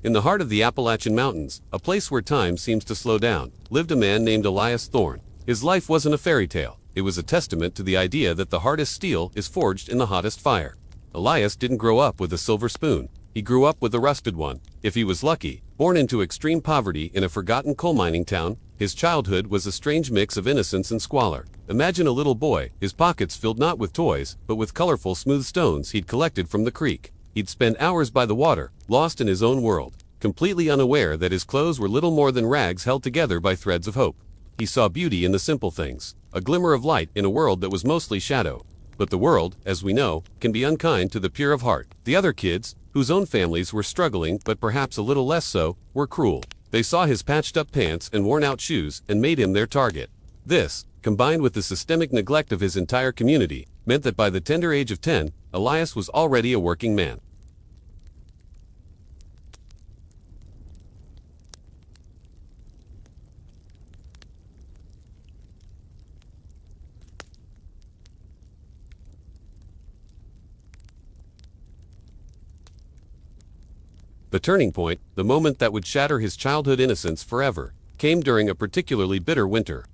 In the heart of the Appalachian Mountains, a place where time seems to slow down, lived a man named Elias Thorne. His life wasn't a fairy tale. It was a testament to the idea that the hardest steel is forged in the hottest fire. Elias didn't grow up with a silver spoon. He grew up with a rusted one. If he was lucky, born into extreme poverty in a forgotten coal mining town, his childhood was a strange mix of innocence and squalor. Imagine a little boy, his pockets filled not with toys, but with colorful smooth stones he'd collected from the creek. He'd spend hours by the water, lost in his own world, completely unaware that his clothes were little more than rags held together by threads of hope. He saw beauty in the simple things, a glimmer of light in a world that was mostly shadow. But the world, as we know, can be unkind to the pure of heart. The other kids, whose own families were struggling but perhaps a little less so, were cruel. They saw his patched-up pants and worn-out shoes and made him their target. This, combined with the systemic neglect of his entire community, meant that by the tender age of 10, Elias was already a working man. The turning point, the moment that would shatter his childhood innocence forever, came during a particularly bitter winter.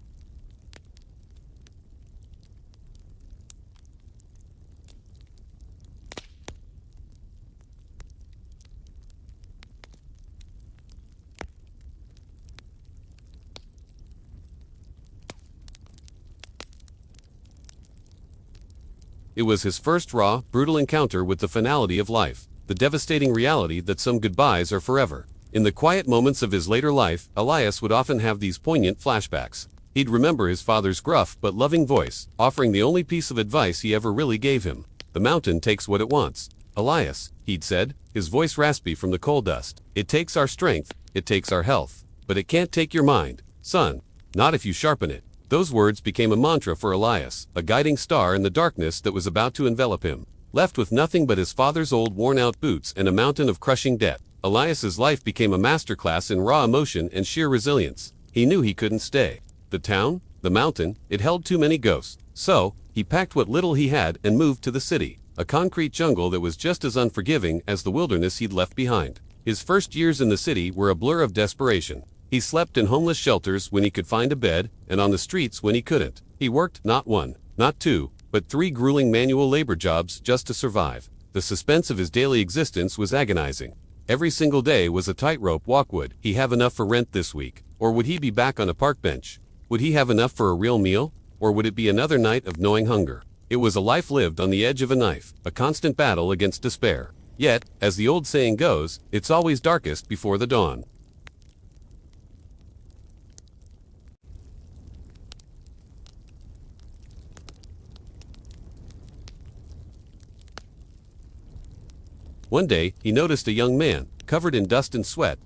It was his first raw, brutal encounter with the finality of life. The devastating reality that some goodbyes are forever. In the quiet moments of his later life, Elias would often have these poignant flashbacks. He'd remember his father's gruff but loving voice, offering the only piece of advice he ever really gave him. "The mountain takes what it wants. Elias," he'd said, his voice raspy from the coal dust. "It takes our strength, it takes our health. But it can't take your mind, son. Not if you sharpen it." Those words became a mantra for Elias, a guiding star in the darkness that was about to envelop him. Left with nothing but his father's old worn-out boots and a mountain of crushing debt, Elias's life became a masterclass in raw emotion and sheer resilience. He knew he couldn't stay. The town, the mountain, it held too many ghosts. So, he packed what little he had and moved to the city, a concrete jungle that was just as unforgiving as the wilderness he'd left behind. His first years in the city were a blur of desperation. He slept in homeless shelters when he could find a bed, and on the streets when he couldn't. He worked not one, not two, but 3 grueling manual labor jobs just to survive. The suspense of his daily existence was agonizing. Every single day was a tightrope walk. Would he have enough for rent this week? Or would he be back on a park bench? Would he have enough for a real meal? Or would it be another night of gnawing hunger? It was a life lived on the edge of a knife, a constant battle against despair. Yet, as the old saying goes, it's always darkest before the dawn. One day, he noticed a young man, covered in dust and sweat.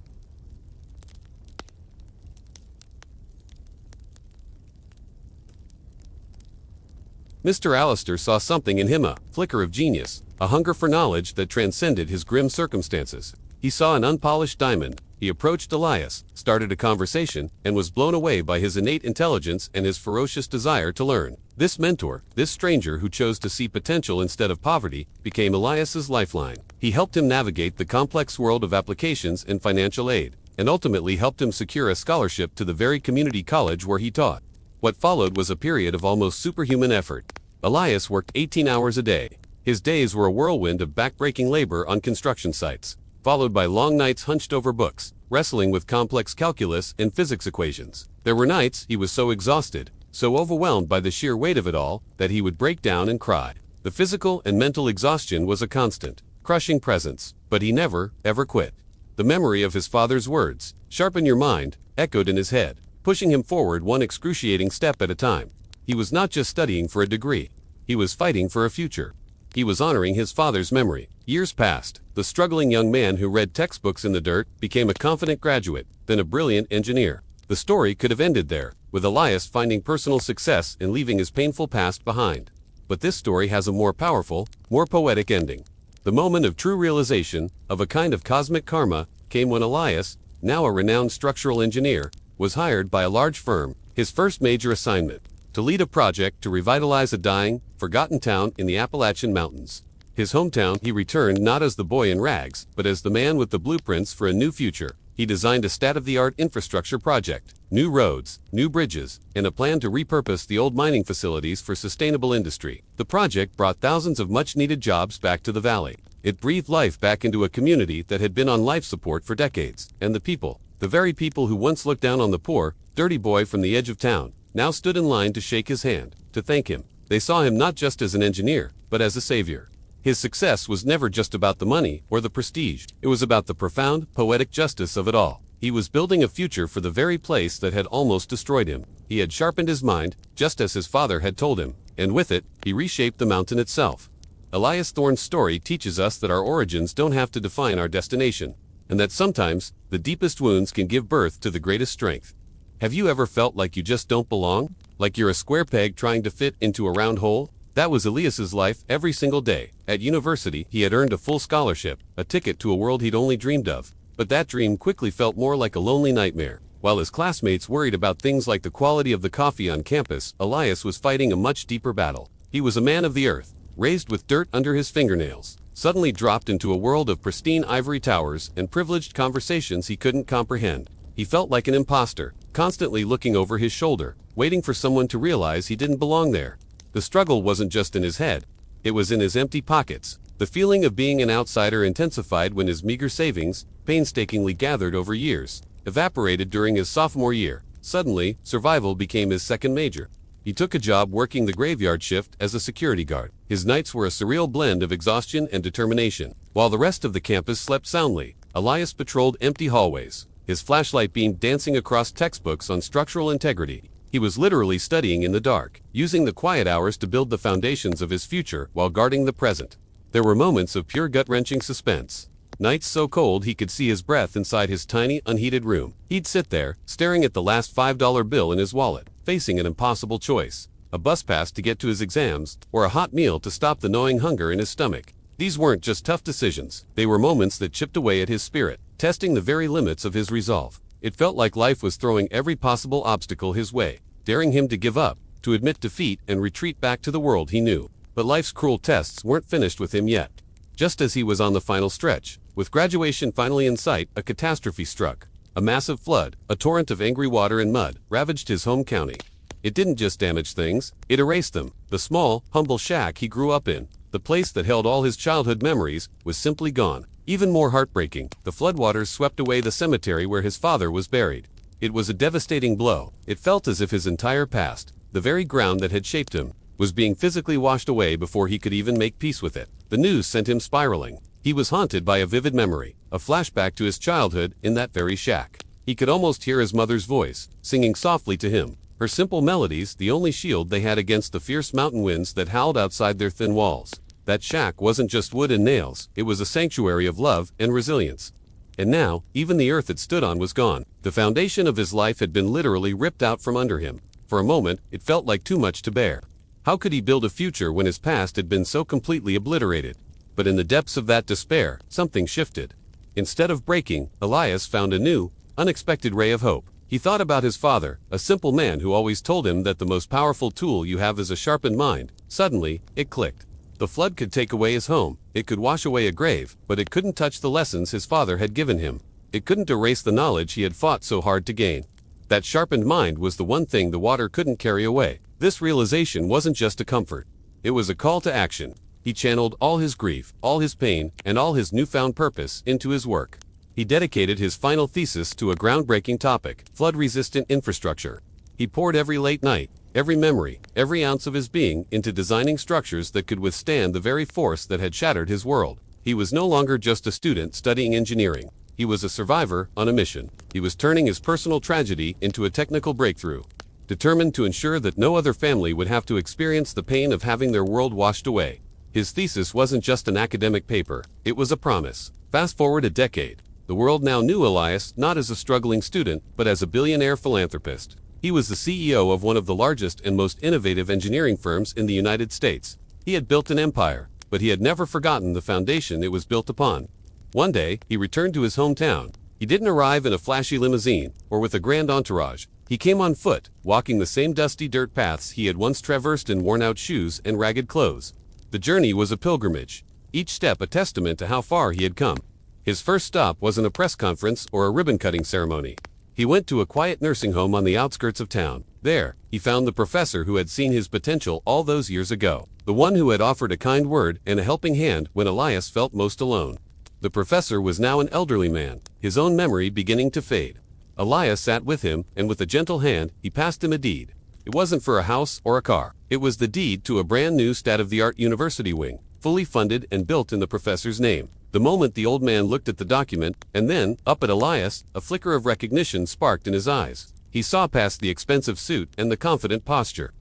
Mr. Allister saw something in him, a flicker of genius, a hunger for knowledge that transcended his grim circumstances. He saw an unpolished diamond. He approached Elias, started a conversation, and was blown away by his innate intelligence and his ferocious desire to learn. This mentor, this stranger who chose to see potential instead of poverty, became Elias's lifeline. He helped him navigate the complex world of applications and financial aid, and ultimately helped him secure a scholarship to the very community college where he taught. What followed was a period of almost superhuman effort. Elias worked 18 hours a day. His days were a whirlwind of backbreaking labor on construction sites, followed by long nights hunched over books, wrestling with complex calculus and physics equations. There were nights he was so exhausted, so overwhelmed by the sheer weight of it all, that he would break down and cry. The physical and mental exhaustion was a constant, crushing presence, but he never, ever quit. The memory of his father's words, "Sharpen your mind," echoed in his head, pushing him forward one excruciating step at a time. He was not just studying for a degree. He was fighting for a future. He was honoring his father's memory. Years passed. The struggling young man who read textbooks in the dirt became a confident graduate, then a brilliant engineer. The story could have ended there, with Elias finding personal success and leaving his painful past behind. But this story has a more powerful, more poetic ending. The moment of true realization, of a kind of cosmic karma, came when Elias, now a renowned structural engineer, was hired by a large firm. His first major assignment, to lead a project to revitalize a dying, forgotten town in the Appalachian Mountains. His hometown, he returned not as the boy in rags, but as the man with the blueprints for a new future. He designed a state-of-the-art infrastructure project, new roads, new bridges, and a plan to repurpose the old mining facilities for sustainable industry. The project brought thousands of much-needed jobs back to the valley. It breathed life back into a community that had been on life support for decades. And the people, the very people who once looked down on the poor, dirty boy from the edge of town, now stood in line to shake his hand, to thank him. They saw him not just as an engineer, but as a savior. His success was never just about the money or the prestige. It was about the profound, poetic justice of it all. He was building a future for the very place that had almost destroyed him. He had sharpened his mind, just as his father had told him, and with it, he reshaped the mountain itself. Elias Thorne's story teaches us that our origins don't have to define our destination, and that sometimes, the deepest wounds can give birth to the greatest strength. Have you ever felt like you just don't belong? Like you're a square peg trying to fit into a round hole? That was Elias's life every single day. At university, he had earned a full scholarship, a ticket to a world he'd only dreamed of. But that dream quickly felt more like a lonely nightmare. While his classmates worried about things like the quality of the coffee on campus, Elias was fighting a much deeper battle. He was a man of the earth, raised with dirt under his fingernails, suddenly dropped into a world of pristine ivory towers and privileged conversations he couldn't comprehend. He felt like an imposter, constantly looking over his shoulder, waiting for someone to realize he didn't belong there. The struggle wasn't just in his head, it was in his empty pockets. The feeling of being an outsider intensified when his meager savings, painstakingly gathered over years, evaporated during his sophomore year. Suddenly, survival became his second major. He took a job working the graveyard shift as a security guard. His nights were a surreal blend of exhaustion and determination. While the rest of the campus slept soundly, Elias patrolled empty hallways, his flashlight beam dancing across textbooks on structural integrity. He was literally studying in the dark, using the quiet hours to build the foundations of his future while guarding the present. There were moments of pure gut-wrenching suspense. Nights so cold he could see his breath inside his tiny, unheated room. He'd sit there, staring at the last $5 bill in his wallet, facing an impossible choice: a bus pass to get to his exams, or a hot meal to stop the gnawing hunger in his stomach. These weren't just tough decisions, they were moments that chipped away at his spirit, testing the very limits of his resolve. It felt like life was throwing every possible obstacle his way, daring him to give up, to admit defeat and retreat back to the world he knew. But life's cruel tests weren't finished with him yet. Just as he was on the final stretch, with graduation finally in sight, a catastrophe struck. A massive flood, a torrent of angry water and mud, ravaged his home county. It didn't just damage things, it erased them. The small, humble shack he grew up in, the place that held all his childhood memories, was simply gone. Even more heartbreaking, the floodwaters swept away the cemetery where his father was buried. It was a devastating blow. It felt as if his entire past, the very ground that had shaped him, was being physically washed away before he could even make peace with it. The news sent him spiraling. He was haunted by a vivid memory, a flashback to his childhood in that very shack. He could almost hear his mother's voice, singing softly to him, her simple melodies the only shield they had against the fierce mountain winds that howled outside their thin walls. That shack wasn't just wood and nails, it was a sanctuary of love and resilience. And now, even the earth it stood on was gone. The foundation of his life had been literally ripped out from under him. For a moment, it felt like too much to bear. How could he build a future when his past had been so completely obliterated? But in the depths of that despair, something shifted. Instead of breaking, Elias found a new, unexpected ray of hope. He thought about his father, a simple man who always told him that the most powerful tool you have is a sharpened mind. Suddenly, it clicked. The flood could take away his home, it could wash away a grave, but it couldn't touch the lessons his father had given him. It couldn't erase the knowledge he had fought so hard to gain. That sharpened mind was the one thing the water couldn't carry away. This realization wasn't just a comfort. It was a call to action. He channeled all his grief, all his pain, and all his newfound purpose into his work. He dedicated his final thesis to a groundbreaking topic: flood-resistant infrastructure. He poured every late night, every memory, every ounce of his being into designing structures that could withstand the very force that had shattered his world. He was no longer just a student studying engineering. He was a survivor on a mission. He was turning his personal tragedy into a technical breakthrough, determined to ensure that no other family would have to experience the pain of having their world washed away. His thesis wasn't just an academic paper, it was a promise. Fast forward a decade. The world now knew Elias not as a struggling student, but as a billionaire philanthropist. He was the CEO of one of the largest and most innovative engineering firms in the United States. He had built an empire, but he had never forgotten the foundation it was built upon. One day, he returned to his hometown. He didn't arrive in a flashy limousine or with a grand entourage. He came on foot, walking the same dusty dirt paths he had once traversed in worn-out shoes and ragged clothes. The journey was a pilgrimage, each step a testament to how far he had come. His first stop wasn't a press conference or a ribbon-cutting ceremony. He went to a quiet nursing home on the outskirts of town. There, he found the professor who had seen his potential all those years ago, the one who had offered a kind word and a helping hand when Elias felt most alone. The professor was now an elderly man, his own memory beginning to fade. Elias sat with him, and with a gentle hand, he passed him a deed. It wasn't for a house or a car. It was the deed to a brand new state-of-the-art university wing, fully funded and built in the professor's name. The moment the old man looked at the document, and then, up at Elias, a flicker of recognition sparked in his eyes. He saw past the expensive suit and the confident posture.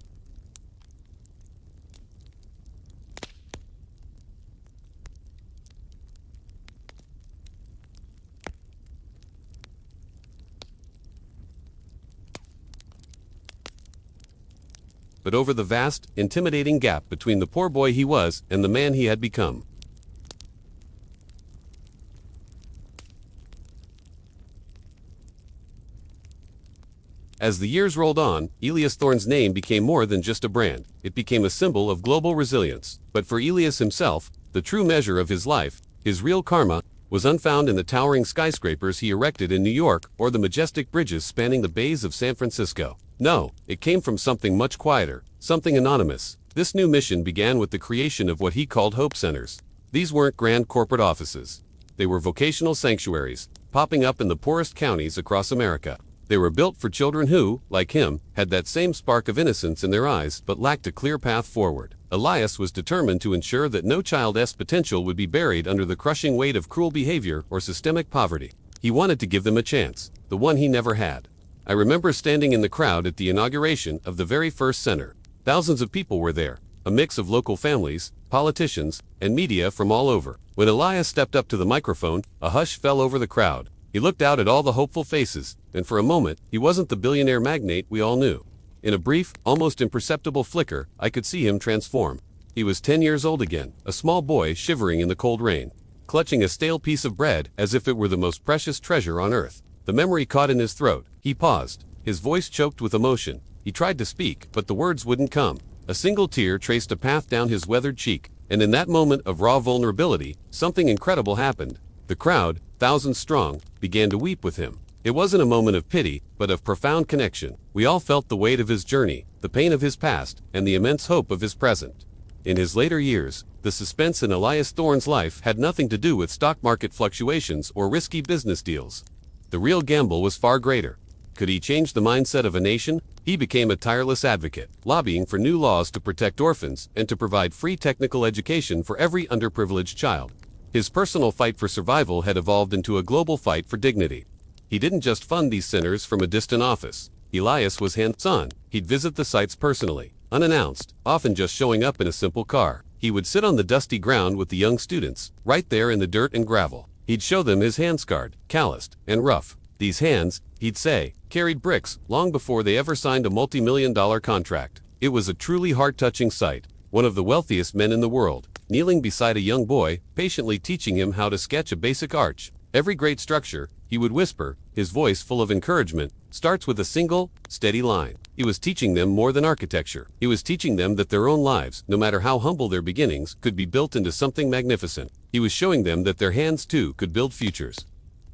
But over the vast, intimidating gap between the poor boy he was and the man he had become. As the years rolled on, Elias Thorne's name became more than just a brand. It became a symbol of global resilience. But for Elias himself, the true measure of his life, his real karma, was unfound in the towering skyscrapers he erected in New York or the majestic bridges spanning the bays of San Francisco. No, it came from something much quieter, something anonymous. This new mission began with the creation of what he called Hope Centers. These weren't grand corporate offices. They were vocational sanctuaries, popping up in the poorest counties across America. They were built for children who, like him, had that same spark of innocence in their eyes but lacked a clear path forward. Elias was determined to ensure that no child's potential would be buried under the crushing weight of cruel behavior or systemic poverty. He wanted to give them a chance, the one he never had. I remember standing in the crowd at the inauguration of the very first center. Thousands of people were there, a mix of local families, politicians, and media from all over. When Elias stepped up to the microphone, a hush fell over the crowd. He looked out at all the hopeful faces, and for a moment, he wasn't the billionaire magnate we all knew. In a brief, almost imperceptible flicker, I could see him transform. He was 10 years old again, a small boy shivering in the cold rain, clutching a stale piece of bread as if it were the most precious treasure on earth. The memory caught in his throat. He paused, his voice choked with emotion. He tried to speak, but the words wouldn't come. A single tear traced a path down his weathered cheek, and in that moment of raw vulnerability, something incredible happened. The crowd, thousands strong, began to weep with him. It wasn't a moment of pity, but of profound connection. We all felt the weight of his journey, the pain of his past, and the immense hope of his present. In his later years, the suspense in Elias Thorne's life had nothing to do with stock market fluctuations or risky business deals. The real gamble was far greater. Could he change the mindset of a nation? He became a tireless advocate, lobbying for new laws to protect orphans and to provide free technical education for every underprivileged child. His personal fight for survival had evolved into a global fight for dignity. He didn't just fund these centers from a distant office. Elias was hands-on. He'd visit the sites personally, unannounced, often just showing up in a simple car. He would sit on the dusty ground with the young students, right there in the dirt and gravel. He'd show them his hands scarred, calloused, and rough. These hands, he'd say, carried bricks long before they ever signed a multi-million-dollar contract. It was a truly heart-touching sight. One of the wealthiest men in the world, kneeling beside a young boy, patiently teaching him how to sketch a basic arch. Every great structure, he would whisper, his voice full of encouragement, starts with a single, steady line. He was teaching them more than architecture. He was teaching them that their own lives, no matter how humble their beginnings, could be built into something magnificent. He was showing them that their hands too could build futures.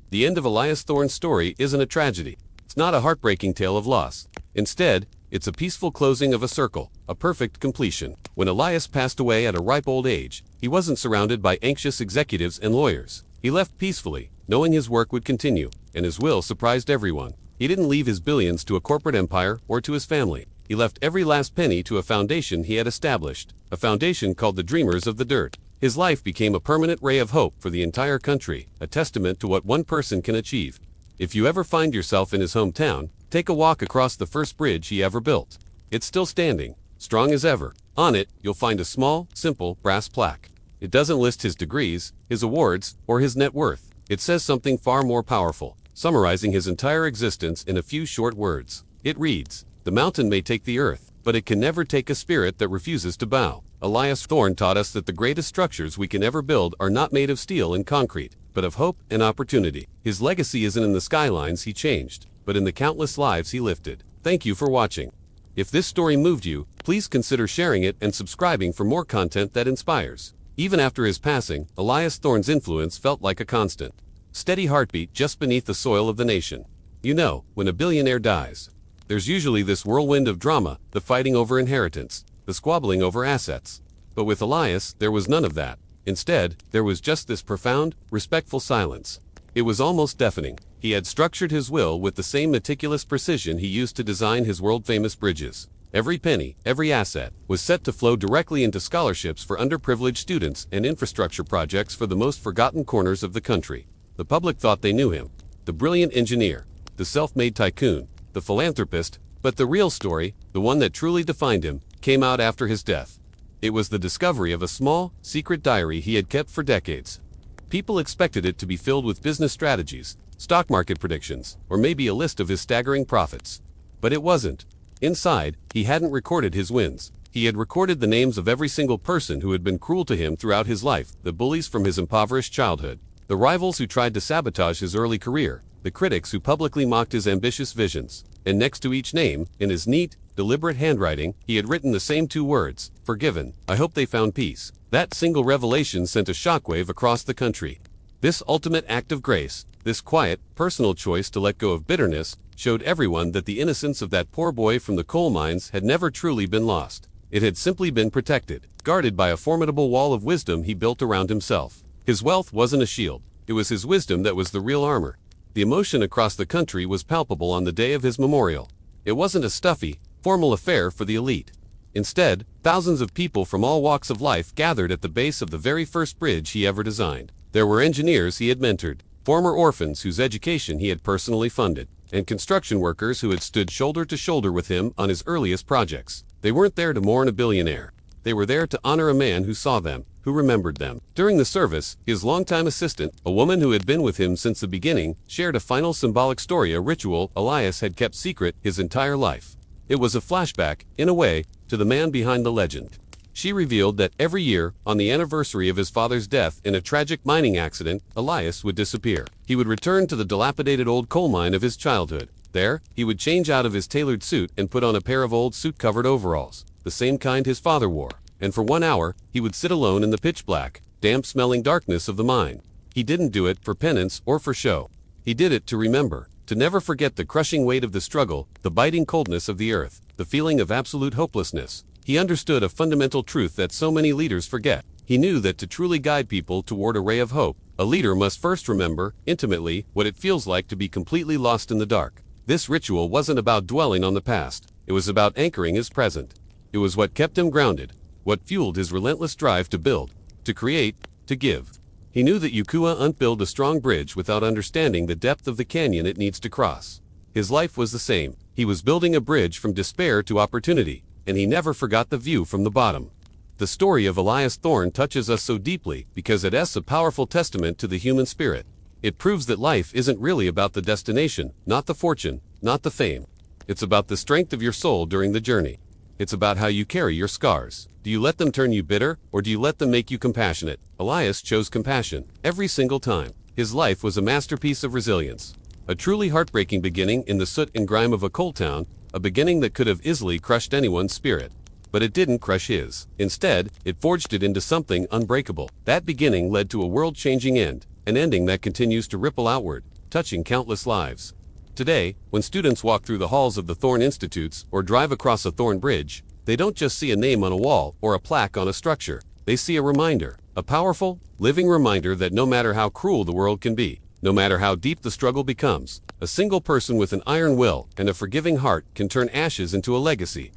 The end of Elias Thorne's story isn't a tragedy. It's not a heartbreaking tale of loss. Instead, it's a peaceful closing of a circle, a perfect completion. When Elias passed away at a ripe old age, he wasn't surrounded by anxious executives and lawyers. He left peacefully, knowing his work would continue, and his will surprised everyone. He didn't leave his billions to a corporate empire or to his family. He left every last penny to a foundation he had established, a foundation called the Dreamers of the Dirt. His life became a permanent ray of hope for the entire country, a testament to what one person can achieve. If you ever find yourself in his hometown, take a walk across the first bridge he ever built. It's still standing, strong as ever. On it, you'll find a small, simple, brass plaque. It doesn't list his degrees, his awards, or his net worth. It says something far more powerful, summarizing his entire existence in a few short words. It reads, "The mountain may take the earth, but it can never take a spirit that refuses to bow." Elias Thorne taught us that the greatest structures we can ever build are not made of steel and concrete, but of hope and opportunity. His legacy isn't in the skylines he changed, but in the countless lives he lifted. Thank you for watching. If this story moved you, please consider sharing it and subscribing for more content that inspires. Even after his passing, Elias Thorne's influence felt like a constant, steady heartbeat just beneath the soil of the nation. You know, when a billionaire dies, there's usually this whirlwind of drama, the fighting over inheritance, the squabbling over assets. But with Elias, there was none of that. Instead, there was just this profound, respectful silence. It was almost deafening. He had structured his will with the same meticulous precision he used to design his world-famous bridges. Every penny, every asset, was set to flow directly into scholarships for underprivileged students and infrastructure projects for the most forgotten corners of the country. The public thought they knew him, the brilliant engineer, the self-made tycoon, the philanthropist, but the real story, the one that truly defined him, came out after his death. It was the discovery of a small, secret diary he had kept for decades. People expected it to be filled with business strategies, stock market predictions, or maybe a list of his staggering profits. But it wasn't. Inside, he hadn't recorded his wins. He had recorded the names of every single person who had been cruel to him throughout his life, the bullies from his impoverished childhood, the rivals who tried to sabotage his early career, the critics who publicly mocked his ambitious visions. And next to each name, in his neat, deliberate handwriting, he had written the same two words, "Forgiven. I hope they found peace." That single revelation sent a shockwave across the country. This ultimate act of grace, this quiet, personal choice to let go of bitterness, showed everyone that the innocence of that poor boy from the coal mines had never truly been lost. It had simply been protected, guarded by a formidable wall of wisdom he built around himself. His wealth wasn't a shield. It was his wisdom that was the real armor. The emotion across the country was palpable on the day of his memorial. It wasn't a stuffy, formal affair for the elite. Instead, thousands of people from all walks of life gathered at the base of the very first bridge he ever designed. There were engineers he had mentored, former orphans whose education he had personally funded, and construction workers who had stood shoulder to shoulder with him on his earliest projects. They weren't there to mourn a billionaire. They were there to honor a man who saw them, who remembered them. During the service, his longtime assistant, a woman who had been with him since the beginning, shared a final symbolic story, a ritual Elias had kept secret his entire life. It was a flashback, in a way, to the man behind the legend. She revealed that every year, on the anniversary of his father's death in a tragic mining accident, Elias would disappear. He would return to the dilapidated old coal mine of his childhood. There, he would change out of his tailored suit and put on a pair of old soot-covered overalls, the same kind his father wore. And for 1 hour, he would sit alone in the pitch-black, damp-smelling darkness of the mine. He didn't do it for penance or for show. He did it to remember, to never forget the crushing weight of the struggle, the biting coldness of the earth, the feeling of absolute hopelessness. He understood a fundamental truth that so many leaders forget. He knew that to truly guide people toward a ray of hope, a leader must first remember, intimately, what it feels like to be completely lost in the dark. This ritual wasn't about dwelling on the past. It was about anchoring his present. It was what kept him grounded, what fueled his relentless drive to build, to create, to give. He knew that you can't build a strong bridge without understanding the depth of the canyon it needs to cross. His life was the same. He was building a bridge from despair to opportunity, and he never forgot the view from the bottom. The story of Elias Thorne touches us so deeply because it is a powerful testament to the human spirit. It proves that life isn't really about the destination, not the fortune, not the fame. It's about the strength of your soul during the journey. It's about how you carry your scars. Do you let them turn you bitter, or do you let them make you compassionate? Elias chose compassion, every single time. His life was a masterpiece of resilience. A truly heartbreaking beginning in the soot and grime of a coal town, a beginning that could have easily crushed anyone's spirit. But it didn't crush his. Instead, it forged it into something unbreakable. That beginning led to a world-changing end, an ending that continues to ripple outward, touching countless lives. Today, when students walk through the halls of the Thorne Institutes or drive across a Thorne Bridge, they don't just see a name on a wall or a plaque on a structure. They see a reminder, a powerful, living reminder that no matter how cruel the world can be, no matter how deep the struggle becomes, a single person with an iron will and a forgiving heart can turn ashes into a legacy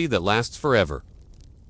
that lasts forever.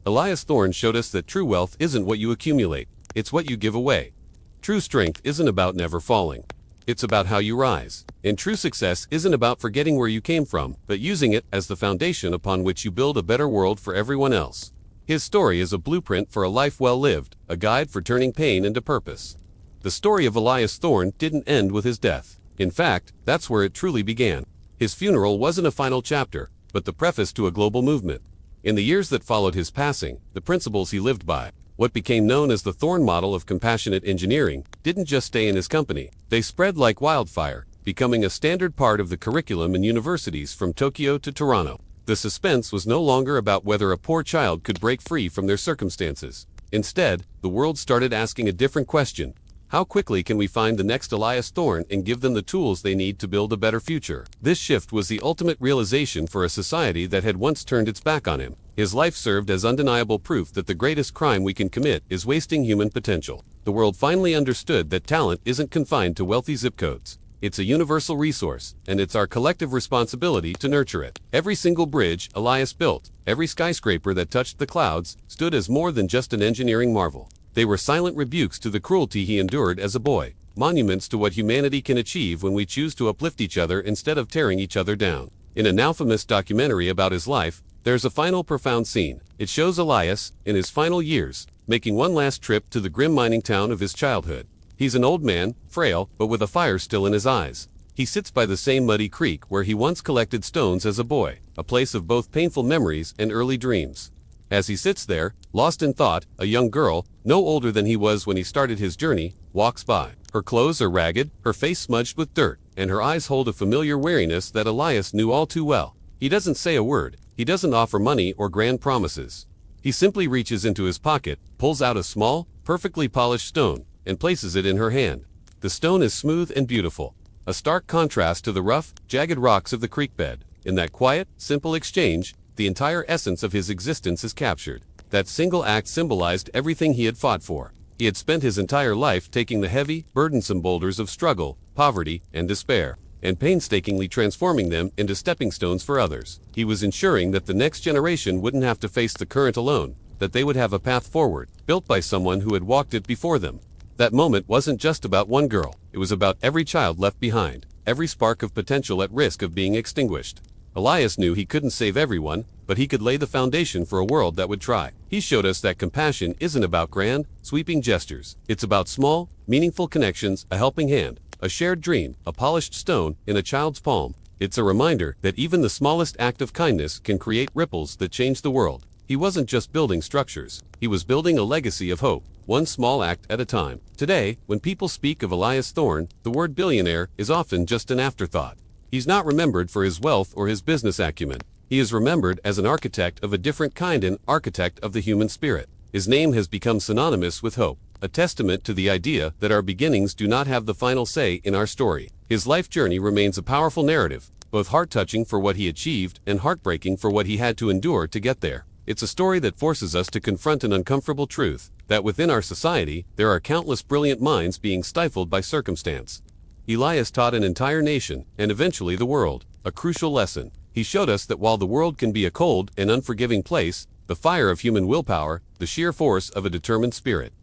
Elias Thorne showed us that true wealth isn't what you accumulate, it's what you give away. True strength isn't about never falling. It's about how you rise. And true success isn't about forgetting where you came from, but using it as the foundation upon which you build a better world for everyone else. His story is a blueprint for a life well lived, a guide for turning pain into purpose. The story of Elias Thorne didn't end with his death. In fact, that's where it truly began. His funeral wasn't a final chapter, but the preface to a global movement. In the years that followed his passing, the principles he lived by, what became known as the Thorne model of compassionate engineering, didn't just stay in his company. They spread like wildfire, becoming a standard part of the curriculum in universities from Tokyo to Toronto. The suspense was no longer about whether a poor child could break free from their circumstances. Instead, the world started asking a different question. How quickly can we find the next Elias Thorne and give them the tools they need to build a better future? This shift was the ultimate realization for a society that had once turned its back on him. His life served as undeniable proof that the greatest crime we can commit is wasting human potential. The world finally understood that talent isn't confined to wealthy zip codes. It's a universal resource, and it's our collective responsibility to nurture it. Every single bridge Elias built, every skyscraper that touched the clouds, stood as more than just an engineering marvel. They were silent rebukes to the cruelty he endured as a boy, monuments to what humanity can achieve when we choose to uplift each other instead of tearing each other down. In a now famous documentary about his life, there's a final profound scene. It shows Elias, in his final years, making one last trip to the grim mining town of his childhood. He's an old man, frail, but with a fire still in his eyes. He sits by the same muddy creek where he once collected stones as a boy, a place of both painful memories and early dreams. As he sits there, lost in thought, a young girl, no older than he was when he started his journey, walks by. Her clothes are ragged, her face smudged with dirt, and her eyes hold a familiar wariness that Elias knew all too well. He doesn't say a word, he doesn't offer money or grand promises. He simply reaches into his pocket, pulls out a small, perfectly polished stone, and places it in her hand. The stone is smooth and beautiful, a stark contrast to the rough, jagged rocks of the creek bed. In that quiet, simple exchange, the entire essence of his existence is captured. That single act symbolized everything he had fought for. He had spent his entire life taking the heavy, burdensome boulders of struggle, poverty, and despair, and painstakingly transforming them into stepping stones for others. He was ensuring that the next generation wouldn't have to face the current alone, that they would have a path forward, built by someone who had walked it before them. That moment wasn't just about one girl, it was about every child left behind, every spark of potential at risk of being extinguished. Elias knew he couldn't save everyone, but he could lay the foundation for a world that would try. He showed us that compassion isn't about grand, sweeping gestures. It's about small, meaningful connections, a helping hand, a shared dream, a polished stone in a child's palm. It's a reminder that even the smallest act of kindness can create ripples that change the world. He wasn't just building structures, he was building a legacy of hope, one small act at a time. Today, when people speak of Elias Thorne, the word billionaire is often just an afterthought. He's not remembered for his wealth or his business acumen. He is remembered as an architect of a different kind, an architect of the human spirit. His name has become synonymous with hope, a testament to the idea that our beginnings do not have the final say in our story. His life journey remains a powerful narrative, both heart-touching for what he achieved and heartbreaking for what he had to endure to get there. It's a story that forces us to confront an uncomfortable truth, that within our society, there are countless brilliant minds being stifled by circumstance. Elias taught an entire nation, and eventually the world, a crucial lesson. He showed us that while the world can be a cold and unforgiving place, the fire of human willpower, the sheer force of a determined spirit,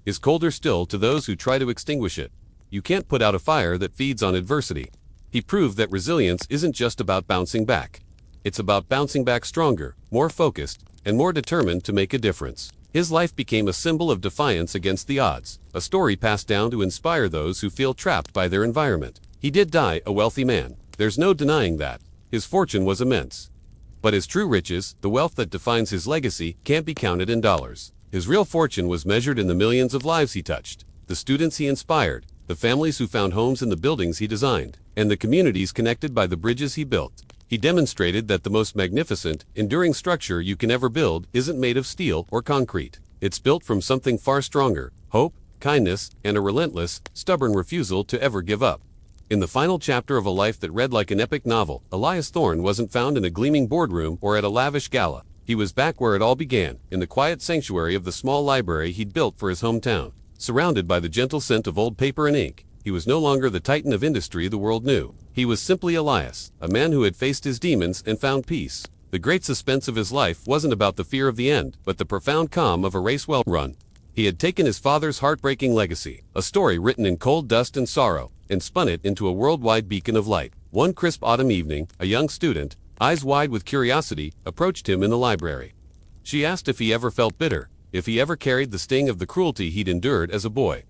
is colder still to those who try to extinguish it. You can't put out a fire that feeds on adversity. He proved that resilience isn't just about bouncing back. It's about bouncing back stronger, more focused, and more determined to make a difference. His life became a symbol of defiance against the odds, a story passed down to inspire those who feel trapped by their environment. He did die a wealthy man. There's no denying that. His fortune was immense. But his true riches, the wealth that defines his legacy, can't be counted in dollars. His real fortune was measured in the millions of lives he touched, the students he inspired, the families who found homes in the buildings he designed, and the communities connected by the bridges he built. He demonstrated that the most magnificent, enduring structure you can ever build isn't made of steel or concrete. It's built from something far stronger: hope, kindness, and a relentless, stubborn refusal to ever give up. In the final chapter of a life that read like an epic novel, Elias Thorne wasn't found in a gleaming boardroom or at a lavish gala. He was back where it all began, in the quiet sanctuary of the small library he'd built for his hometown. Surrounded by the gentle scent of old paper and ink, he was no longer the titan of industry the world knew. He was simply Elias, a man who had faced his demons and found peace. The great suspense of his life wasn't about the fear of the end, but the profound calm of a race well run. He had taken his father's heartbreaking legacy, a story written in cold dust and sorrow, and spun it into a worldwide beacon of light. One crisp autumn evening, a young student, eyes wide with curiosity, approached him in the library. She asked if he ever felt bitter, if he ever carried the sting of the cruelty he'd endured as a boy.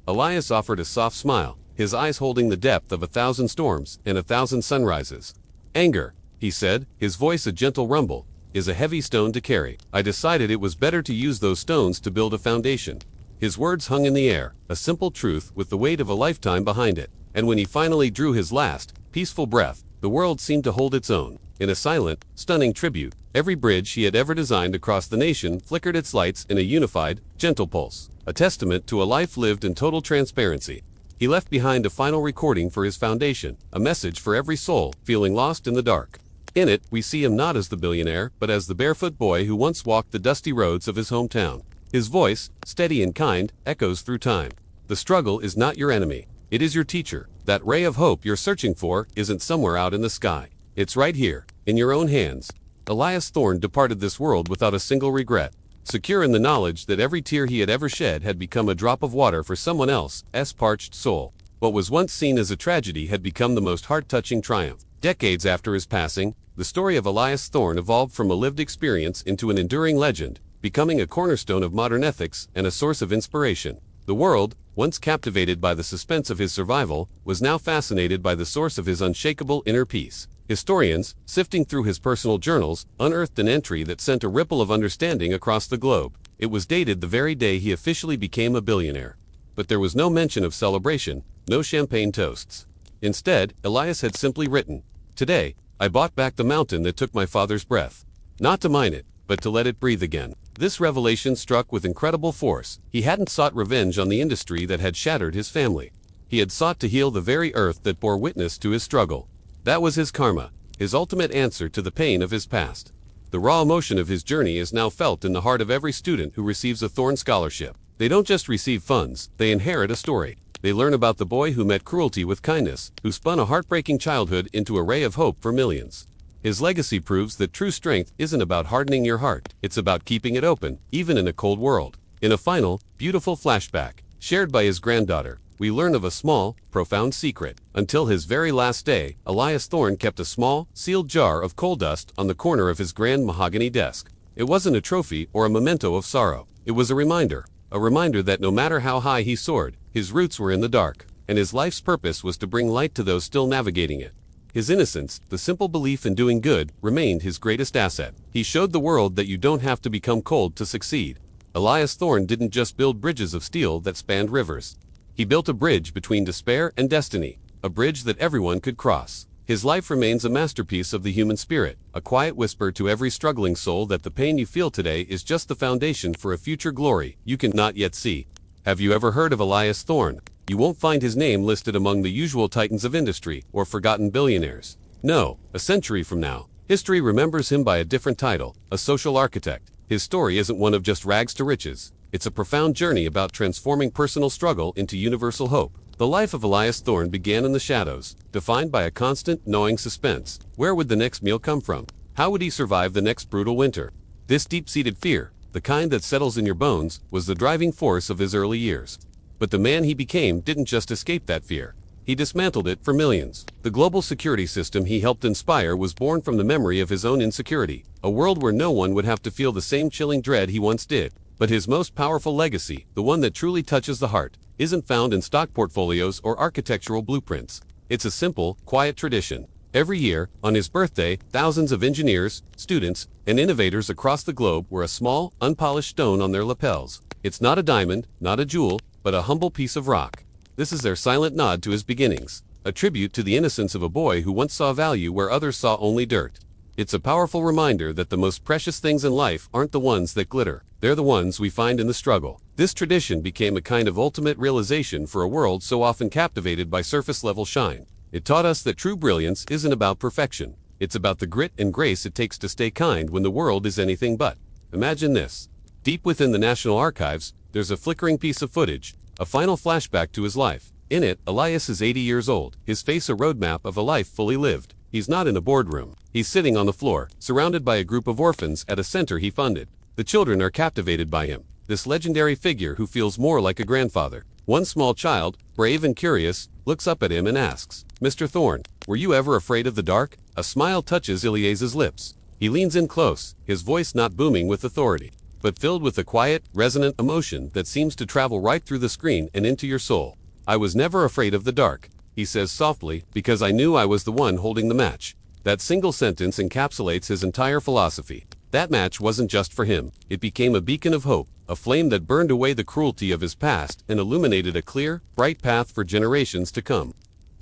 Elias offered a soft smile, his eyes holding the depth of 1,000 storms and 1,000 sunrises. Anger, he said, his voice a gentle rumble, is a heavy stone to carry. I decided it was better to use those stones to build a foundation. His words hung in the air, a simple truth with the weight of a lifetime behind it. And when he finally drew his last, peaceful breath, the world seemed to hold its own. In a silent, stunning tribute, every bridge he had ever designed across the nation flickered its lights in a unified, gentle pulse, a testament to a life lived in total transparency. He left behind a final recording for his foundation, a message for every soul feeling lost in the dark. In it, we see him not as the billionaire, but as the barefoot boy who once walked the dusty roads of his hometown. His voice, steady and kind, echoes through time. The struggle is not your enemy. It is your teacher. That ray of hope you're searching for isn't somewhere out in the sky. It's right here, in your own hands. Elias Thorne departed this world without a single regret, secure in the knowledge that every tear he had ever shed had become a drop of water for someone else's parched soul. What was once seen as a tragedy had become the most heart-touching triumph. Decades after his passing, the story of Elias Thorne evolved from a lived experience into an enduring legend, becoming a cornerstone of modern ethics and a source of inspiration. The world, once captivated by the suspense of his survival, was now fascinated by the source of his unshakable inner peace. Historians, sifting through his personal journals, unearthed an entry that sent a ripple of understanding across the globe. It was dated the very day he officially became a billionaire. But there was no mention of celebration, no champagne toasts. Instead, Elias had simply written, "Today, I bought back the mountain that took my father's breath. Not to mine it, but to let it breathe again." This revelation struck with incredible force. He hadn't sought revenge on the industry that had shattered his family. He had sought to heal the very earth that bore witness to his struggle. That was his karma, his ultimate answer to the pain of his past. The raw emotion of his journey is now felt in the heart of every student who receives a Thorne scholarship. They don't just receive funds, they inherit a story. They learn about the boy who met cruelty with kindness, who spun a heartbreaking childhood into a ray of hope for millions. His legacy proves that true strength isn't about hardening your heart, it's about keeping it open, even in a cold world. In a final, beautiful flashback, shared by his granddaughter, we learn of a small, profound secret. Until his very last day, Elias Thorne kept a small, sealed jar of coal dust on the corner of his grand mahogany desk. It wasn't a trophy or a memento of sorrow. It was a reminder that no matter how high he soared, his roots were in the dark, and his life's purpose was to bring light to those still navigating it. His innocence, the simple belief in doing good, remained his greatest asset. He showed the world that you don't have to become cold to succeed. Elias Thorne didn't just build bridges of steel that spanned rivers. He built a bridge between despair and destiny, a bridge that everyone could cross. His life remains a masterpiece of the human spirit, a quiet whisper to every struggling soul that the pain you feel today is just the foundation for a future glory you cannot yet see. Have you ever heard of Elias Thorne? You won't find his name listed among the usual titans of industry or forgotten billionaires. No, a century from now, history remembers him by a different title, a social architect. His story isn't one of just rags to riches. It's a profound journey about transforming personal struggle into universal hope. The life of Elias Thorne began in the shadows, defined by a constant, gnawing suspense. Where would the next meal come from? How would he survive the next brutal winter? This deep-seated fear, the kind that settles in your bones, was the driving force of his early years. But the man he became didn't just escape that fear. He dismantled it for millions. The global security system he helped inspire was born from the memory of his own insecurity, a world where no one would have to feel the same chilling dread he once did. But his most powerful legacy, the one that truly touches the heart, isn't found in stock portfolios or architectural blueprints. It's a simple, quiet tradition. Every year, on his birthday, thousands of engineers, students, and innovators across the globe wear a small, unpolished stone on their lapels. It's not a diamond, not a jewel, but a humble piece of rock. This is their silent nod to his beginnings, a tribute to the innocence of a boy who once saw value where others saw only dirt. It's a powerful reminder that the most precious things in life aren't the ones that glitter. They're the ones we find in the struggle. This tradition became a kind of ultimate realization for a world so often captivated by surface-level shine. It taught us that true brilliance isn't about perfection. It's about the grit and grace it takes to stay kind when the world is anything but. Imagine this. Deep within the National Archives, there's a flickering piece of footage, a final flashback to his life. In it, Elias is 80 years old, his face a roadmap of a life fully lived. He's not in a boardroom. He's sitting on the floor, surrounded by a group of orphans at a center he funded. The children are captivated by him, this legendary figure who feels more like a grandfather. One small child, brave and curious, looks up at him and asks, "Mr. Thorne, were you ever afraid of the dark?" A smile touches Elias's lips. He leans in close, his voice not booming with authority, but filled with a quiet, resonant emotion that seems to travel right through the screen and into your soul. "I was never afraid of the dark," he says softly, "because I knew I was the one holding the match." That single sentence encapsulates his entire philosophy. That match wasn't just for him. It became a beacon of hope, a flame that burned away the cruelty of his past and illuminated a clear, bright path for generations to come.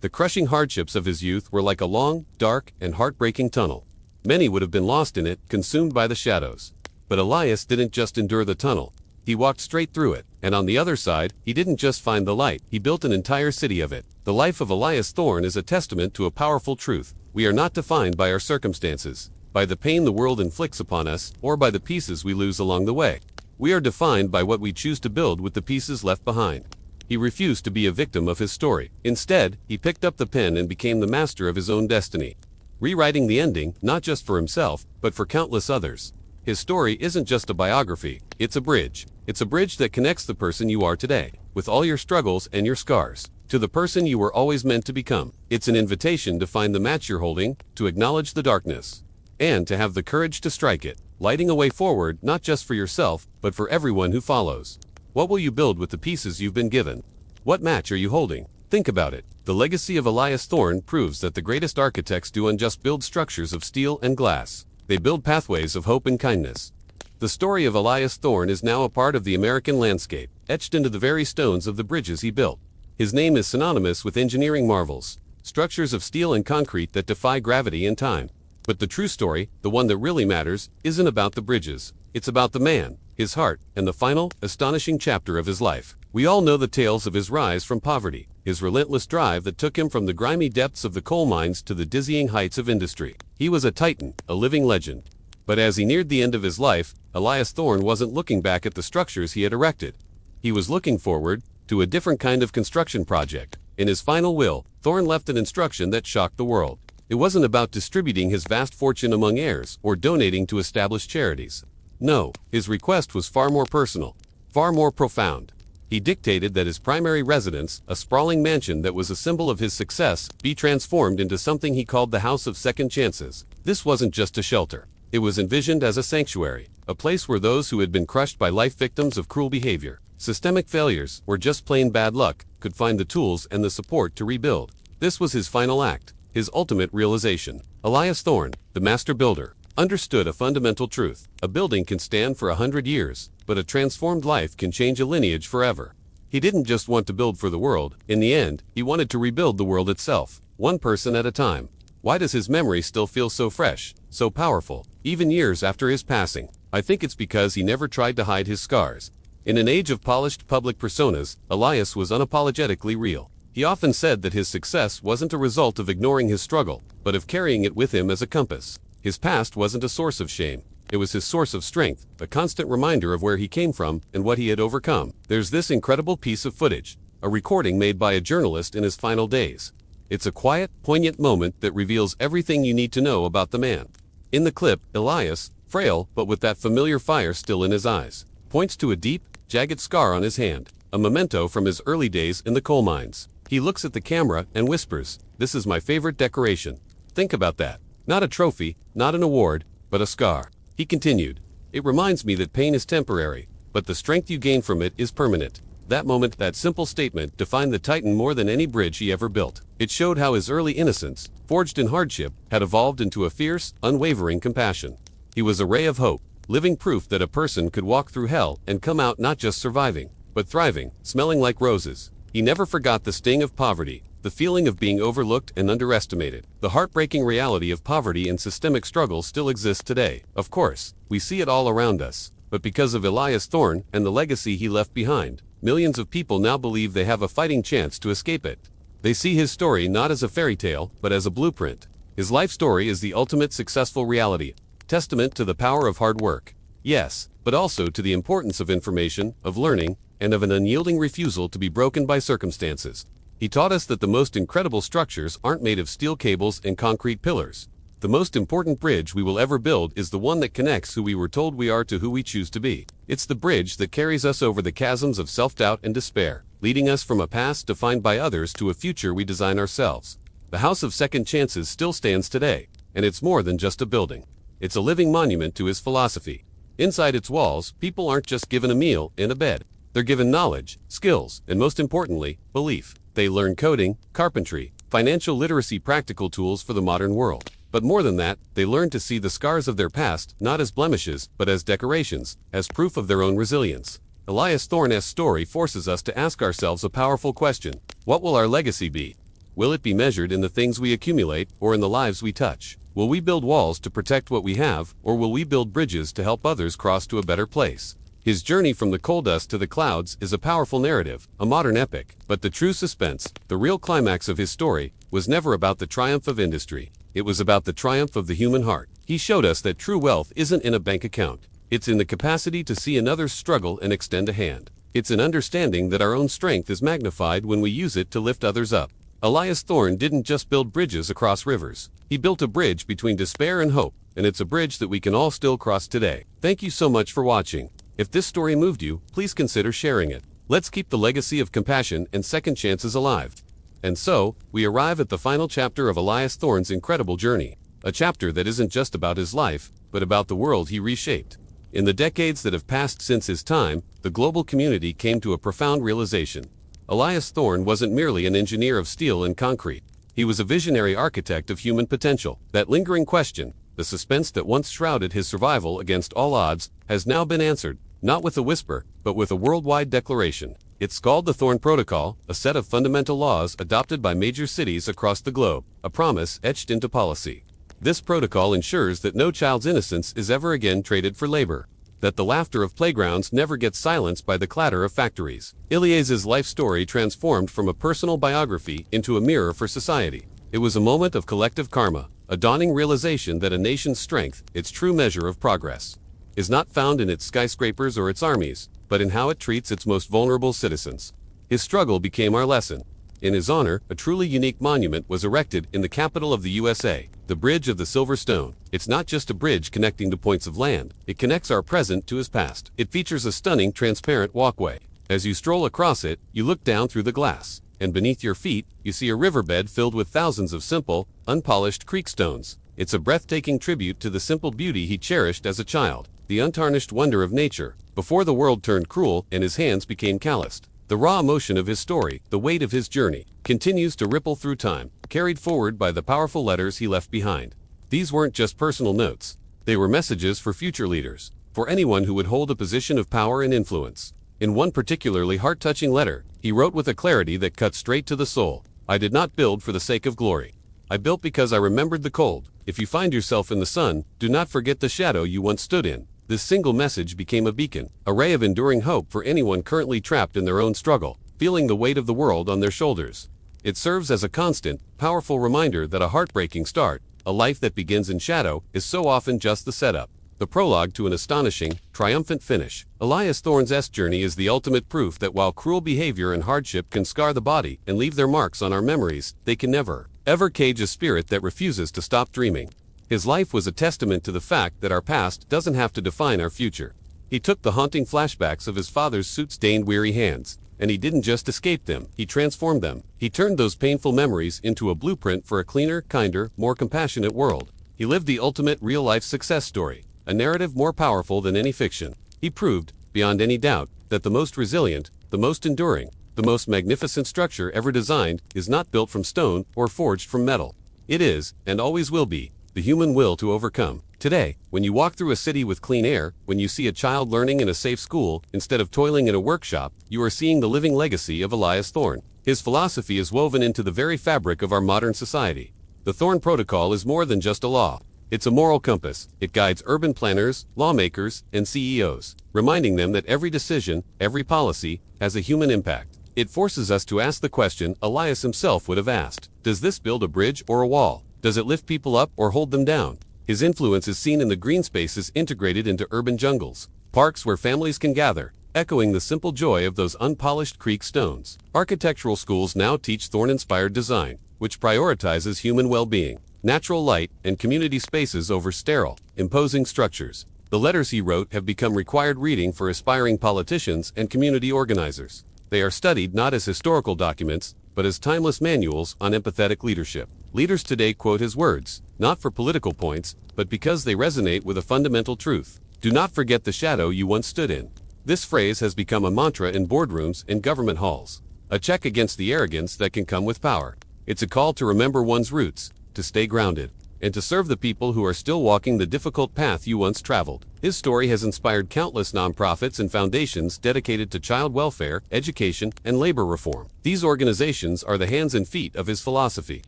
The crushing hardships of his youth were like a long, dark, and heartbreaking tunnel. Many would have been lost in it, consumed by the shadows. But Elias didn't just endure the tunnel. He walked straight through it, and on the other side, he didn't just find the light, he built an entire city of it. The life of Elias Thorne is a testament to a powerful truth. We are not defined by our circumstances, by the pain the world inflicts upon us, or by the pieces we lose along the way. We are defined by what we choose to build with the pieces left behind. He refused to be a victim of his story. Instead, he picked up the pen and became the master of his own destiny, rewriting the ending, not just for himself, but for countless others. His story isn't just a biography, it's a bridge. It's a bridge that connects the person you are today, with all your struggles and your scars, to the person you were always meant to become. It's an invitation to find the match you're holding, to acknowledge the darkness, and to have the courage to strike it, lighting a way forward not just for yourself, but for everyone who follows. What will you build with the pieces you've been given? What match are you holding? Think about it. The legacy of Elias Thorne proves that the greatest architects don't just build structures of steel and glass. They build pathways of hope and kindness. The story of Elias Thorne is now a part of the American landscape, etched into the very stones of the bridges he built. His name is synonymous with engineering marvels, structures of steel and concrete that defy gravity and time. But the true story, the one that really matters, isn't about the bridges. It's about the man, his heart, and the final, astonishing chapter of his life. We all know the tales of his rise from poverty, his relentless drive that took him from the grimy depths of the coal mines to the dizzying heights of industry. He was a titan, a living legend. But as he neared the end of his life, Elias Thorne wasn't looking back at the structures he had erected. He was looking forward to a different kind of construction project. In his final will, Thorne left an instruction that shocked the world. It wasn't about distributing his vast fortune among heirs or donating to established charities. No, his request was far more personal, far more profound. He dictated that his primary residence, a sprawling mansion that was a symbol of his success, be transformed into something he called the House of Second Chances. This wasn't just a shelter. It was envisioned as a sanctuary, a place where those who had been crushed by life victims of cruel behavior, systemic failures, or just plain bad luck, could find the tools and the support to rebuild. This was his final act, his ultimate realization. Elias Thorne, the master builder, understood a fundamental truth. A building can stand for 100 years, but a transformed life can change a lineage forever. He didn't just want to build for the world. In the end, he wanted to rebuild the world itself, one person at a time. Why does his memory still feel so fresh, so powerful, even years after his passing? I think it's because he never tried to hide his scars. In an age of polished public personas, Elias was unapologetically real. He often said that his success wasn't a result of ignoring his struggle, but of carrying it with him as a compass. His past wasn't a source of shame. It was his source of strength, a constant reminder of where he came from and what he had overcome. There's this incredible piece of footage, a recording made by a journalist in his final days. It's a quiet, poignant moment that reveals everything you need to know about the man. In the clip, Elias, frail but with that familiar fire still in his eyes, points to a deep, jagged scar on his hand, a memento from his early days in the coal mines. He looks at the camera and whispers, "This is my favorite decoration." Think about that. Not a trophy, not an award, but a scar. He continued, "It reminds me that pain is temporary, but the strength you gain from it is permanent." That moment, that simple statement, defined the Titan more than any bridge he ever built. It showed how his early innocence, forged in hardship, had evolved into a fierce, unwavering compassion. He was a ray of hope, living proof that a person could walk through hell and come out not just surviving, but thriving, smelling like roses. He never forgot the sting of poverty, the feeling of being overlooked and underestimated. The heartbreaking reality of poverty and systemic struggle still exists today. Of course, we see it all around us. But because of Elias Thorne and the legacy he left behind, millions of people now believe they have a fighting chance to escape it. They see his story not as a fairy tale, but as a blueprint. His life story is the ultimate successful reality, testament to the power of hard work. Yes, but also to the importance of information, of learning, and of an unyielding refusal to be broken by circumstances. He taught us that the most incredible structures aren't made of steel cables and concrete pillars. The most important bridge we will ever build is the one that connects who we were told we are to who we choose to be. It's the bridge that carries us over the chasms of self-doubt and despair, leading us from a past defined by others to a future we design ourselves. The House of Second Chances still stands today, and it's more than just a building. It's a living monument to his philosophy. Inside its walls, people aren't just given a meal and a bed. They're given knowledge, skills, and most importantly, belief. They learn coding, carpentry, financial literacy, practical tools for the modern world. But more than that, they learn to see the scars of their past not as blemishes, but as decorations, as proof of their own resilience. Elias Thorne's story forces us to ask ourselves a powerful question. What will our legacy be? Will it be measured in the things we accumulate or in the lives we touch? Will we build walls to protect what we have, or will we build bridges to help others cross to a better place? His journey from the coal dust to the clouds is a powerful narrative, a modern epic. But the true suspense, the real climax of his story, was never about the triumph of industry. It was about the triumph of the human heart. He showed us that true wealth isn't in a bank account. It's in the capacity to see another's struggle and extend a hand. It's an understanding that our own strength is magnified when we use it to lift others up. Elias Thorne didn't just build bridges across rivers. He built a bridge between despair and hope, and it's a bridge that we can all still cross today. Thank you so much for watching. If this story moved you, please consider sharing it. Let's keep the legacy of compassion and second chances alive. And so, we arrive at the final chapter of Elias Thorne's incredible journey. A chapter that isn't just about his life, but about the world he reshaped. In the decades that have passed since his time, the global community came to a profound realization. Elias Thorne wasn't merely an engineer of steel and concrete. He was a visionary architect of human potential. That lingering question, the suspense that once shrouded his survival against all odds, has now been answered, not with a whisper, but with a worldwide declaration. It's called the Thorne Protocol, a set of fundamental laws adopted by major cities across the globe, a promise etched into policy. This protocol ensures that no child's innocence is ever again traded for labor, that the laughter of playgrounds never gets silenced by the clatter of factories. Elias's life story transformed from a personal biography into a mirror for society. It was a moment of collective karma, a dawning realization that a nation's strength, its true measure of progress, is not found in its skyscrapers or its armies, but in how it treats its most vulnerable citizens. His struggle became our lesson. In his honor, a truly unique monument was erected in the capital of the USA, the Bridge of the Silver Stone. It's not just a bridge connecting to points of land, it connects our present to his past. It features a stunning transparent walkway. As you stroll across it, you look down through the glass, and beneath your feet, you see a riverbed filled with thousands of simple, unpolished creek stones. It's a breathtaking tribute to the simple beauty he cherished as a child, the untarnished wonder of nature, before the world turned cruel and his hands became calloused. The raw emotion of his story, the weight of his journey, continues to ripple through time, carried forward by the powerful letters he left behind. These weren't just personal notes. They were messages for future leaders, for anyone who would hold a position of power and influence. In one particularly heart-touching letter, he wrote with a clarity that cut straight to the soul, "I did not build for the sake of glory. I built because I remembered the cold. If you find yourself in the sun, do not forget the shadow you once stood in." This single message became a beacon, a ray of enduring hope for anyone currently trapped in their own struggle, feeling the weight of the world on their shoulders. It serves as a constant, powerful reminder that a heartbreaking start, a life that begins in shadow, is so often just the setup, the prologue to an astonishing, triumphant finish. Elias Thorne's journey is the ultimate proof that while cruel behavior and hardship can scar the body and leave their marks on our memories, they can never, ever cage a spirit that refuses to stop dreaming. His life was a testament to the fact that our past doesn't have to define our future. He took the haunting flashbacks of his father's soot-stained weary hands, and he didn't just escape them, he transformed them. He turned those painful memories into a blueprint for a cleaner, kinder, more compassionate world. He lived the ultimate real-life success story, a narrative more powerful than any fiction. He proved, beyond any doubt, that the most resilient, the most enduring, the most magnificent structure ever designed is not built from stone or forged from metal. It is, and always will be, the human will to overcome. Today, when you walk through a city with clean air, when you see a child learning in a safe school instead of toiling in a workshop, you are seeing the living legacy of Elias Thorne. His philosophy is woven into the very fabric of our modern society. The Thorne Protocol is more than just a law. It's a moral compass. It guides urban planners, lawmakers, and CEOs, reminding them that every decision, every policy, has a human impact. It forces us to ask the question Elias himself would have asked: does this build a bridge or a wall? Does it lift people up or hold them down? His influence is seen in the green spaces integrated into urban jungles, parks where families can gather, echoing the simple joy of those unpolished creek stones. Architectural schools now teach Thorne-inspired design, which prioritizes human well-being, natural light, and community spaces over sterile, imposing structures. The letters he wrote have become required reading for aspiring politicians and community organizers. They are studied not as historical documents, but as timeless manuals on empathetic leadership. Leaders today quote his words, not for political points, but because they resonate with a fundamental truth. Do not forget the shadow you once stood in. This phrase has become a mantra in boardrooms and government halls, a check against the arrogance that can come with power. It's a call to remember one's roots, to stay grounded, and to serve the people who are still walking the difficult path you once traveled. His story has inspired countless nonprofits and foundations dedicated to child welfare, education, and labor reform. These organizations are the hands and feet of his philosophy.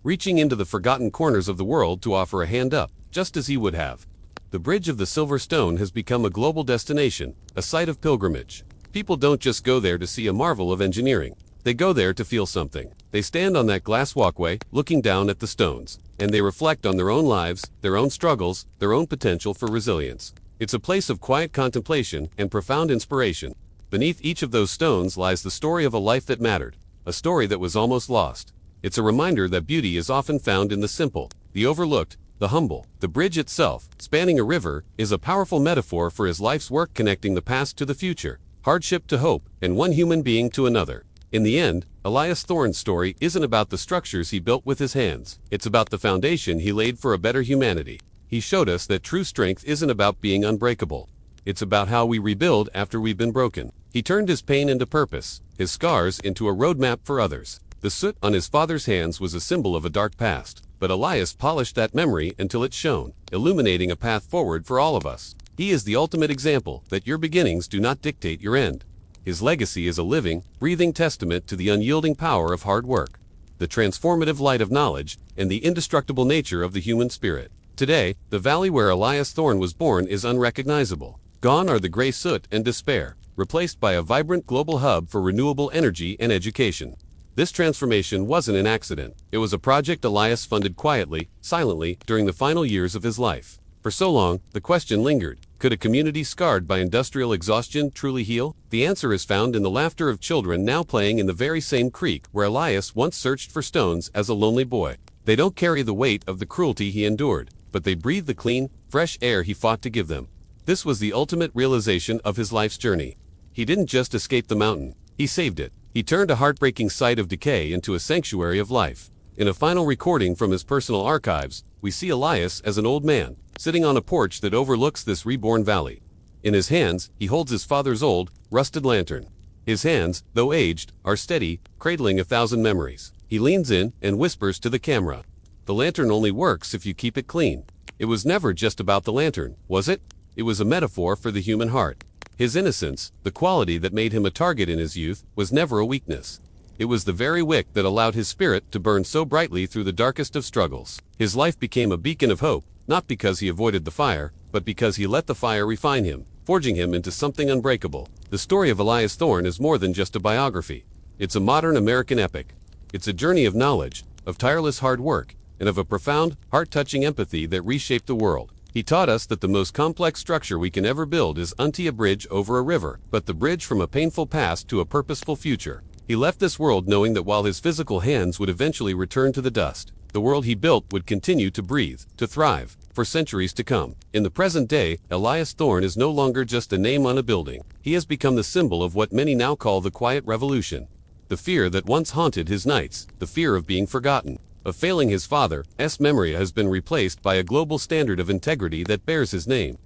reaching into the forgotten corners of the world to offer a hand up, just as he would have. The Bridge of the Silver Stone has become a global destination, a site of pilgrimage. People don't just go there to see a marvel of engineering. They go there to feel something. They stand on that glass walkway, looking down at the stones, and they reflect on their own lives, their own struggles, their own potential for resilience. It's a place of quiet contemplation and profound inspiration. Beneath each of those stones lies the story of a life that mattered, a story that was almost lost. It's a reminder that beauty is often found in the simple, the overlooked, the humble. The bridge itself, spanning a river, is a powerful metaphor for his life's work connecting the past to the future, hardship to hope, and one human being to another. In the end, Elias Thorne's story isn't about the structures he built with his hands. It's about the foundation he laid for a better humanity. He showed us that true strength isn't about being unbreakable. It's about how we rebuild after we've been broken. He turned his pain into purpose, his scars into a roadmap for others. The soot on his father's hands was a symbol of a dark past, but Elias polished that memory until it shone, illuminating a path forward for all of us. He is the ultimate example that your beginnings do not dictate your end. His legacy is a living, breathing testament to the unyielding power of hard work, the transformative light of knowledge, and the indestructible nature of the human spirit. Today, the valley where Elias Thorne was born is unrecognizable. Gone are the gray soot and despair, replaced by a vibrant global hub for renewable energy and education. This transformation wasn't an accident. It was a project Elias funded quietly, silently, during the final years of his life. For so long, the question lingered: could a community scarred by industrial exhaustion truly heal? The answer is found in the laughter of children now playing in the very same creek where Elias once searched for stones as a lonely boy. They don't carry the weight of the cruelty he endured, but they breathe the clean, fresh air he fought to give them. This was the ultimate realization of his life's journey. He didn't just escape the mountain, he saved it. He turned a heartbreaking site of decay into a sanctuary of life. In a final recording from his personal archives, we see Elias as an old man, sitting on a porch that overlooks this reborn valley. In his hands, he holds his father's old, rusted lantern. His hands, though aged, are steady, cradling 1,000 memories. He leans in and whispers to the camera. The lantern only works if you keep it clean. It was never just about the lantern, was it? It was a metaphor for the human heart. His innocence, the quality that made him a target in his youth, was never a weakness. It was the very wick that allowed his spirit to burn so brightly through the darkest of struggles. His life became a beacon of hope, not because he avoided the fire, but because he let the fire refine him, forging him into something unbreakable. The story of Elias Thorne is more than just a biography. It's a modern American epic. It's a journey of knowledge, of tireless hard work, and of a profound, heart-touching empathy that reshaped the world. He taught us that the most complex structure we can ever build is not a bridge over a river, but the bridge from a painful past to a purposeful future. He left this world knowing that while his physical hands would eventually return to the dust, the world he built would continue to breathe, to thrive, for centuries to come. In the present day, Elias Thorne is no longer just a name on a building. He has become the symbol of what many now call the quiet revolution. The fear that once haunted his nights, the fear of being forgotten, of failing his father's memory, has been replaced by a global standard of integrity that bears his name.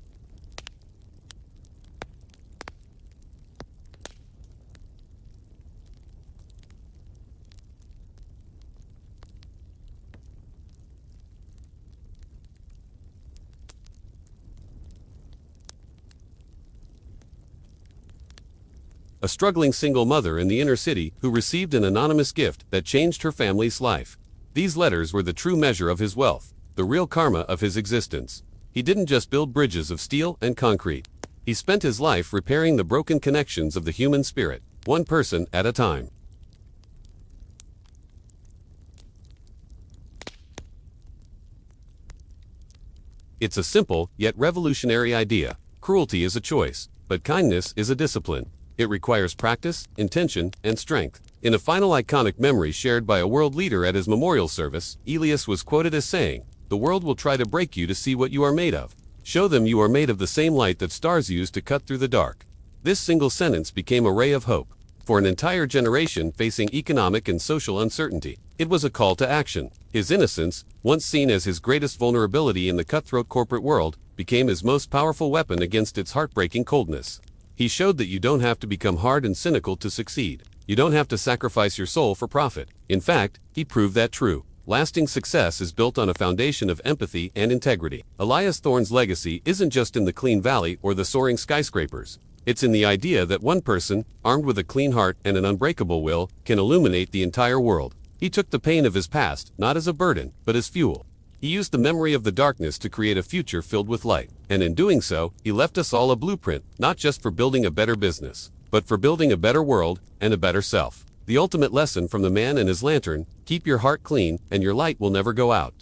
A struggling single mother in the inner city who received an anonymous gift that changed her family's life. These letters were the true measure of his wealth, the real karma of his existence. He didn't just build bridges of steel and concrete. He spent his life repairing the broken connections of the human spirit, one person at a time. It's a simple, yet revolutionary idea. Cruelty is a choice, but kindness is a discipline. It requires practice, intention, and strength. In a final iconic memory shared by a world leader at his memorial service, Elias was quoted as saying, "The world will try to break you to see what you are made of. Show them you are made of the same light that stars use to cut through the dark." This single sentence became a ray of hope for an entire generation facing economic and social uncertainty. It was a call to action. His innocence, once seen as his greatest vulnerability in the cutthroat corporate world, became his most powerful weapon against its heartbreaking coldness. He showed that you don't have to become hard and cynical to succeed. You don't have to sacrifice your soul for profit. In fact, he proved that true. Lasting success is built on a foundation of empathy and integrity. Elias Thorne's legacy isn't just in the clean valley or the soaring skyscrapers. It's in the idea that one person, armed with a clean heart and an unbreakable will, can illuminate the entire world. He took the pain of his past, not as a burden, but as fuel. He used the memory of the darkness to create a future filled with light. And in doing so, he left us all a blueprint, not just for building a better business, but for building a better world and a better self. The ultimate lesson from the man and his lantern: keep your heart clean and your light will never go out.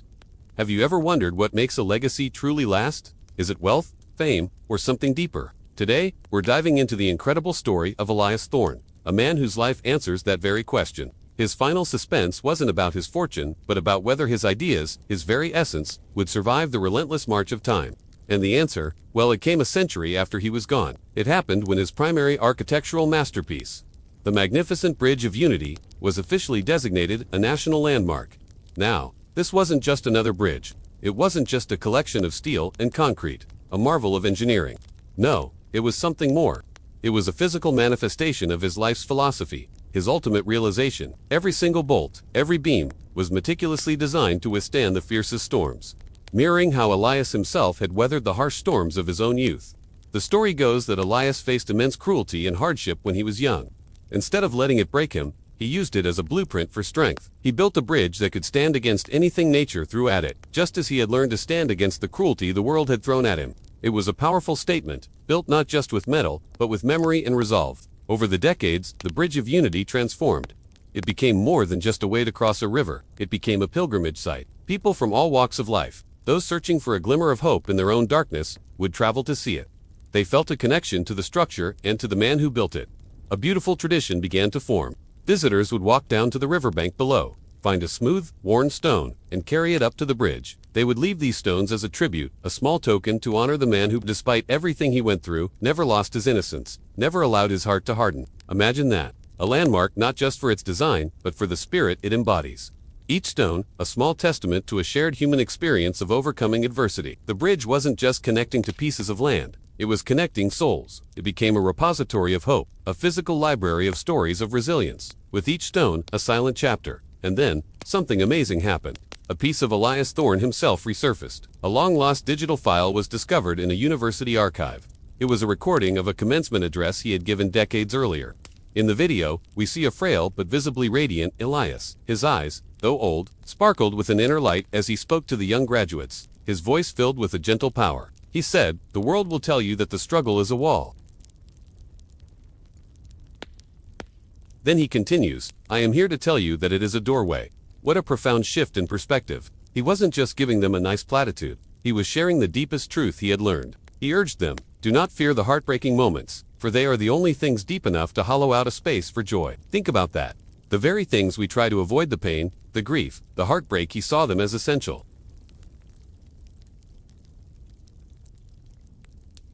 Have you ever wondered what makes a legacy truly last? Is it wealth, fame, or something deeper? Today, we're diving into the incredible story of Elias Thorne, a man whose life answers that very question. His final suspense wasn't about his fortune, but about whether his ideas, his very essence, would survive the relentless march of time. And the answer, well, it came a century after he was gone. It happened when his primary architectural masterpiece, the magnificent Bridge of Unity, was officially designated a national landmark. Now, this wasn't just another bridge. It wasn't just a collection of steel and concrete, a marvel of engineering. No, it was something more. It was a physical manifestation of his life's philosophy, his ultimate realization. Every single bolt, every beam, was meticulously designed to withstand the fiercest storms, mirroring how Elias himself had weathered the harsh storms of his own youth. The story goes that Elias faced immense cruelty and hardship when he was young. Instead of letting it break him, he used it as a blueprint for strength. He built a bridge that could stand against anything nature threw at it, just as he had learned to stand against the cruelty the world had thrown at him. It was a powerful statement, built not just with metal, but with memory and resolve. Over the decades, the Bridge of Unity transformed. It became more than just a way to cross a river. It became a pilgrimage site. People from all walks of life, those searching for a glimmer of hope in their own darkness, would travel to see it. They felt a connection to the structure and to the man who built it. A beautiful tradition began to form. Visitors would walk down to the riverbank below, find a smooth, worn stone, and carry it up to the bridge. They would leave these stones as a tribute, a small token to honor the man who, despite everything he went through, never lost his innocence, never allowed his heart to harden. Imagine that. A landmark not just for its design, but for the spirit it embodies. Each stone, a small testament to a shared human experience of overcoming adversity. The bridge wasn't just connecting to pieces of land. It was connecting souls. It became a repository of hope, a physical library of stories of resilience. With each stone, a silent chapter. And then, something amazing happened. A piece of Elias Thorne himself resurfaced. A long-lost digital file was discovered in a university archive. It was a recording of a commencement address he had given decades earlier. In the video, we see a frail but visibly radiant Elias. His eyes, though old, sparkled with an inner light as he spoke to the young graduates, his voice filled with a gentle power. He said, "The world will tell you that the struggle is a wall." Then he continues, "I am here to tell you that it is a doorway." What a profound shift in perspective. He wasn't just giving them a nice platitude. He was sharing the deepest truth he had learned. He urged them, "Do not fear the heartbreaking moments, for they are the only things deep enough to hollow out a space for joy." Think about that. The very things we try to avoid, the pain, the grief, the heartbreak, he saw them as essential.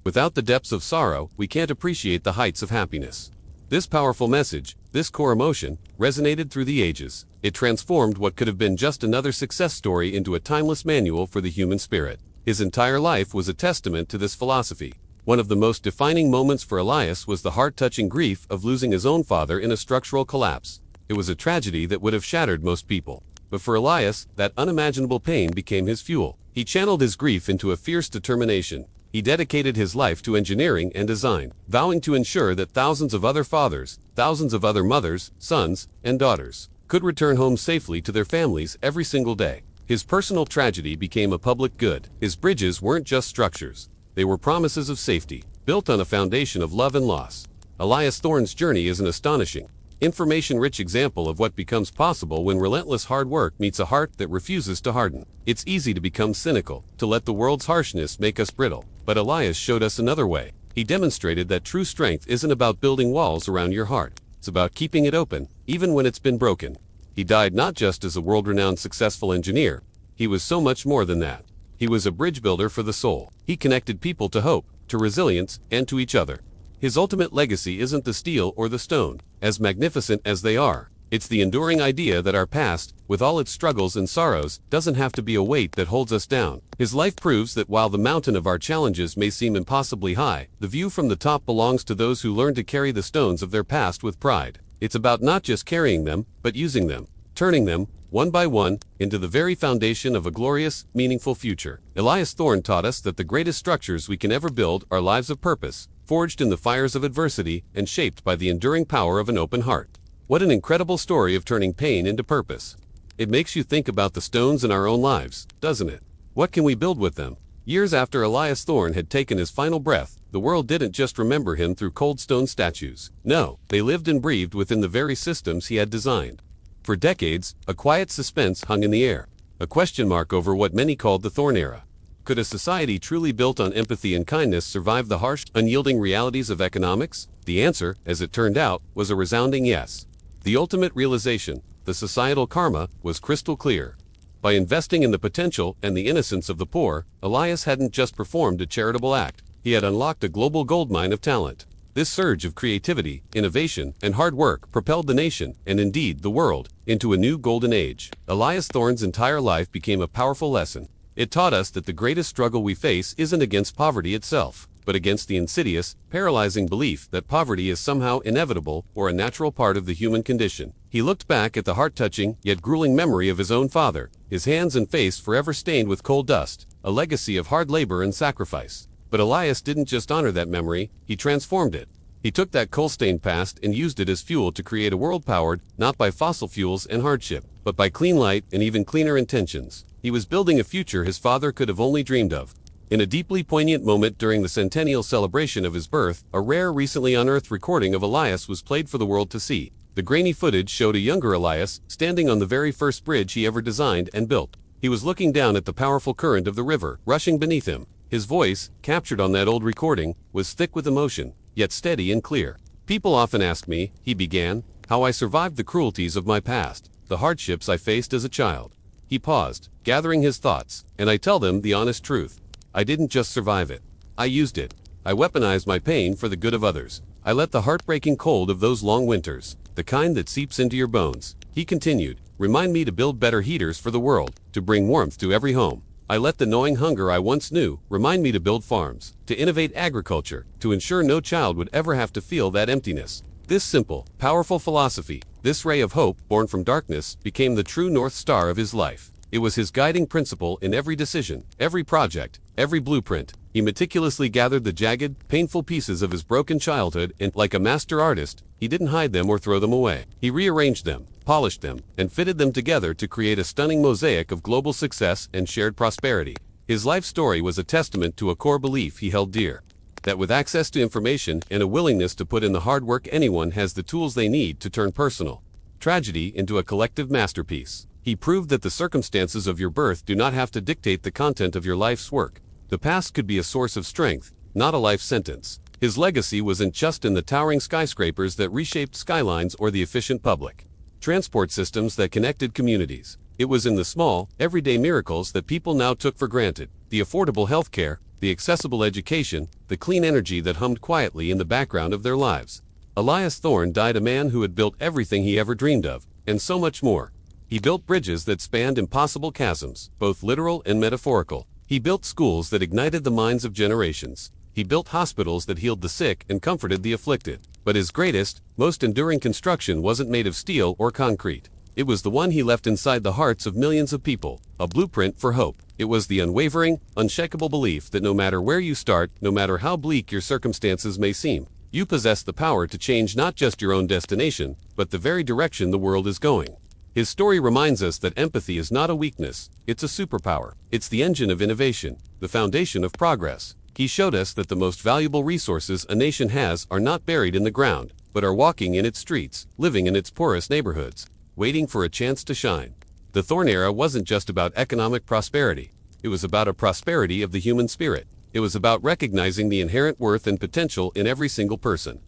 Without the depths of sorrow, we can't appreciate the heights of happiness. This powerful message, this core emotion, resonated through the ages. It transformed what could have been just another success story into a timeless manual for the human spirit. His entire life was a testament to this philosophy. One of the most defining moments for Elias was the heart-touching grief of losing his own father in a structural collapse. It was a tragedy that would have shattered most people. But for Elias, that unimaginable pain became his fuel. He channeled his grief into a fierce determination. He dedicated his life to engineering and design, vowing to ensure that thousands of other fathers, thousands of other mothers, sons, and daughters could return home safely to their families every single day. His personal tragedy became a public good. His bridges weren't just structures. They were promises of safety, built on a foundation of love and loss. Elias Thorne's journey is an astonishing, information-rich example of what becomes possible when relentless hard work meets a heart that refuses to harden. It's easy to become cynical, to let the world's harshness make us brittle. But Elias showed us another way. He demonstrated that true strength isn't about building walls around your heart. It's about keeping it open, even when it's been broken. He died not just as a world-renowned successful engineer. He was so much more than that. He was a bridge builder for the soul. He connected people to hope, to resilience, and to each other. His ultimate legacy isn't the steel or the stone, as magnificent as they are. It's the enduring idea that our past, with all its struggles and sorrows, doesn't have to be a weight that holds us down. His life proves that while the mountain of our challenges may seem impossibly high, the view from the top belongs to those who learn to carry the stones of their past with pride. It's about not just carrying them, but using them, turning them, one by one, into the very foundation of a glorious, meaningful future. Elias Thorne taught us that the greatest structures we can ever build are lives of purpose, forged in the fires of adversity and shaped by the enduring power of an open heart. What an incredible story of turning pain into purpose. It makes you think about the stones in our own lives, doesn't it? What can we build with them? Years after Elias Thorne had taken his final breath, the world didn't just remember him through cold stone statues. No, they lived and breathed within the very systems he had designed. For decades, a quiet suspense hung in the air, a question mark over what many called the Thorne era. Could a society truly built on empathy and kindness survive the harsh, unyielding realities of economics? The answer, as it turned out, was a resounding yes. The ultimate realization, the societal karma, was crystal clear. By investing in the potential and the innocence of the poor, Elias hadn't just performed a charitable act. He had unlocked a global goldmine of talent. This surge of creativity, innovation, and hard work propelled the nation, and indeed the world, into a new golden age. Elias Thorne's entire life became a powerful lesson. It taught us that the greatest struggle we face isn't against poverty itself, but against the insidious, paralyzing belief that poverty is somehow inevitable or a natural part of the human condition. He looked back at the heart-touching, yet grueling memory of his own father, his hands and face forever stained with coal dust, a legacy of hard labor and sacrifice. But Elias didn't just honor that memory, he transformed it. He took that coal-stained past and used it as fuel to create a world powered, not by fossil fuels and hardship, but by clean light and even cleaner intentions. He was building a future his father could have only dreamed of. In a deeply poignant moment during the centennial celebration of his birth, a rare, recently unearthed recording of Elias was played for the world to see. The grainy footage showed a younger Elias standing on the very first bridge he ever designed and built. He was looking down at the powerful current of the river, rushing beneath him. His voice, captured on that old recording, was thick with emotion, yet steady and clear. "People often ask me," he began, "how I survived the cruelties of my past, the hardships I faced as a child." He paused, gathering his thoughts, and I tell them the honest truth. I didn't just survive it. I used it. I weaponized my pain for the good of others. I let the heartbreaking cold of those long winters, the kind that seeps into your bones, he continued, remind me to build better heaters for the world, to bring warmth to every home. I let the gnawing hunger I once knew remind me to build farms, to innovate agriculture, to ensure no child would ever have to feel that emptiness. This simple, powerful philosophy, this ray of hope born from darkness, became the true North Star of his life. It was his guiding principle in every decision, every project, every blueprint. He meticulously gathered the jagged, painful pieces of his broken childhood and, like a master artist, he didn't hide them or throw them away. He rearranged them, polished them, and fitted them together to create a stunning mosaic of global success and shared prosperity. His life story was a testament to a core belief he held dear. That with access to information and a willingness to put in the hard work, anyone has the tools they need to turn personal tragedy into a collective masterpiece. He proved that the circumstances of your birth do not have to dictate the content of your life's work. The past could be a source of strength, not a life sentence. His legacy wasn't just in the towering skyscrapers that reshaped skylines or the efficient public transport systems that connected communities. It was in the small, everyday miracles that people now took for granted. The affordable healthcare, the accessible education, the clean energy that hummed quietly in the background of their lives. Elias Thorne died a man who had built everything he ever dreamed of, and so much more. He built bridges that spanned impossible chasms, both literal and metaphorical. He built schools that ignited the minds of generations. He built hospitals that healed the sick and comforted the afflicted. But his greatest, most enduring construction wasn't made of steel or concrete. It was the one he left inside the hearts of millions of people, a blueprint for hope. It was the unwavering, unshakable belief that no matter where you start, no matter how bleak your circumstances may seem, you possess the power to change not just your own destination, but the very direction the world is going. His story reminds us that empathy is not a weakness, it's a superpower. It's the engine of innovation, the foundation of progress. He showed us that the most valuable resources a nation has are not buried in the ground, but are walking in its streets, living in its poorest neighborhoods, waiting for a chance to shine. The Thorne era wasn't just about economic prosperity. It was about a prosperity of the human spirit. It was about recognizing the inherent worth and potential in every single person.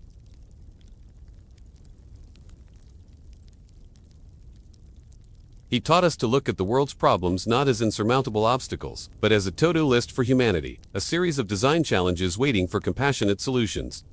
He taught us to look at the world's problems not as insurmountable obstacles, but as a to-do list for humanity, a series of design challenges waiting for compassionate solutions.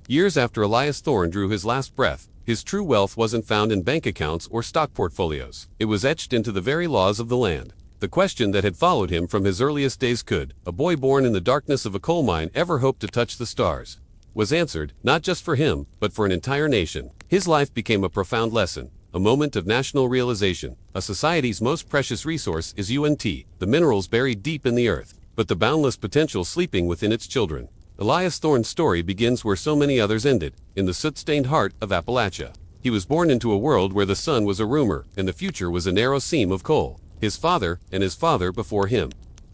Years after Elias Thorne drew his last breath, his true wealth wasn't found in bank accounts or stock portfolios. It was etched into the very laws of the land. The question that had followed him from his earliest days, could a boy born in the darkness of a coal mine ever hope to touch the stars, was answered, not just for him, but for an entire nation. His life became a profound lesson, a moment of national realization. A society's most precious resource is the minerals buried deep in the earth, but the boundless potential sleeping within its children. Elias Thorne's story begins where so many others ended, in the soot-stained heart of Appalachia. He was born into a world where the sun was a rumor and the future was a narrow seam of coal. His father, and his father before him,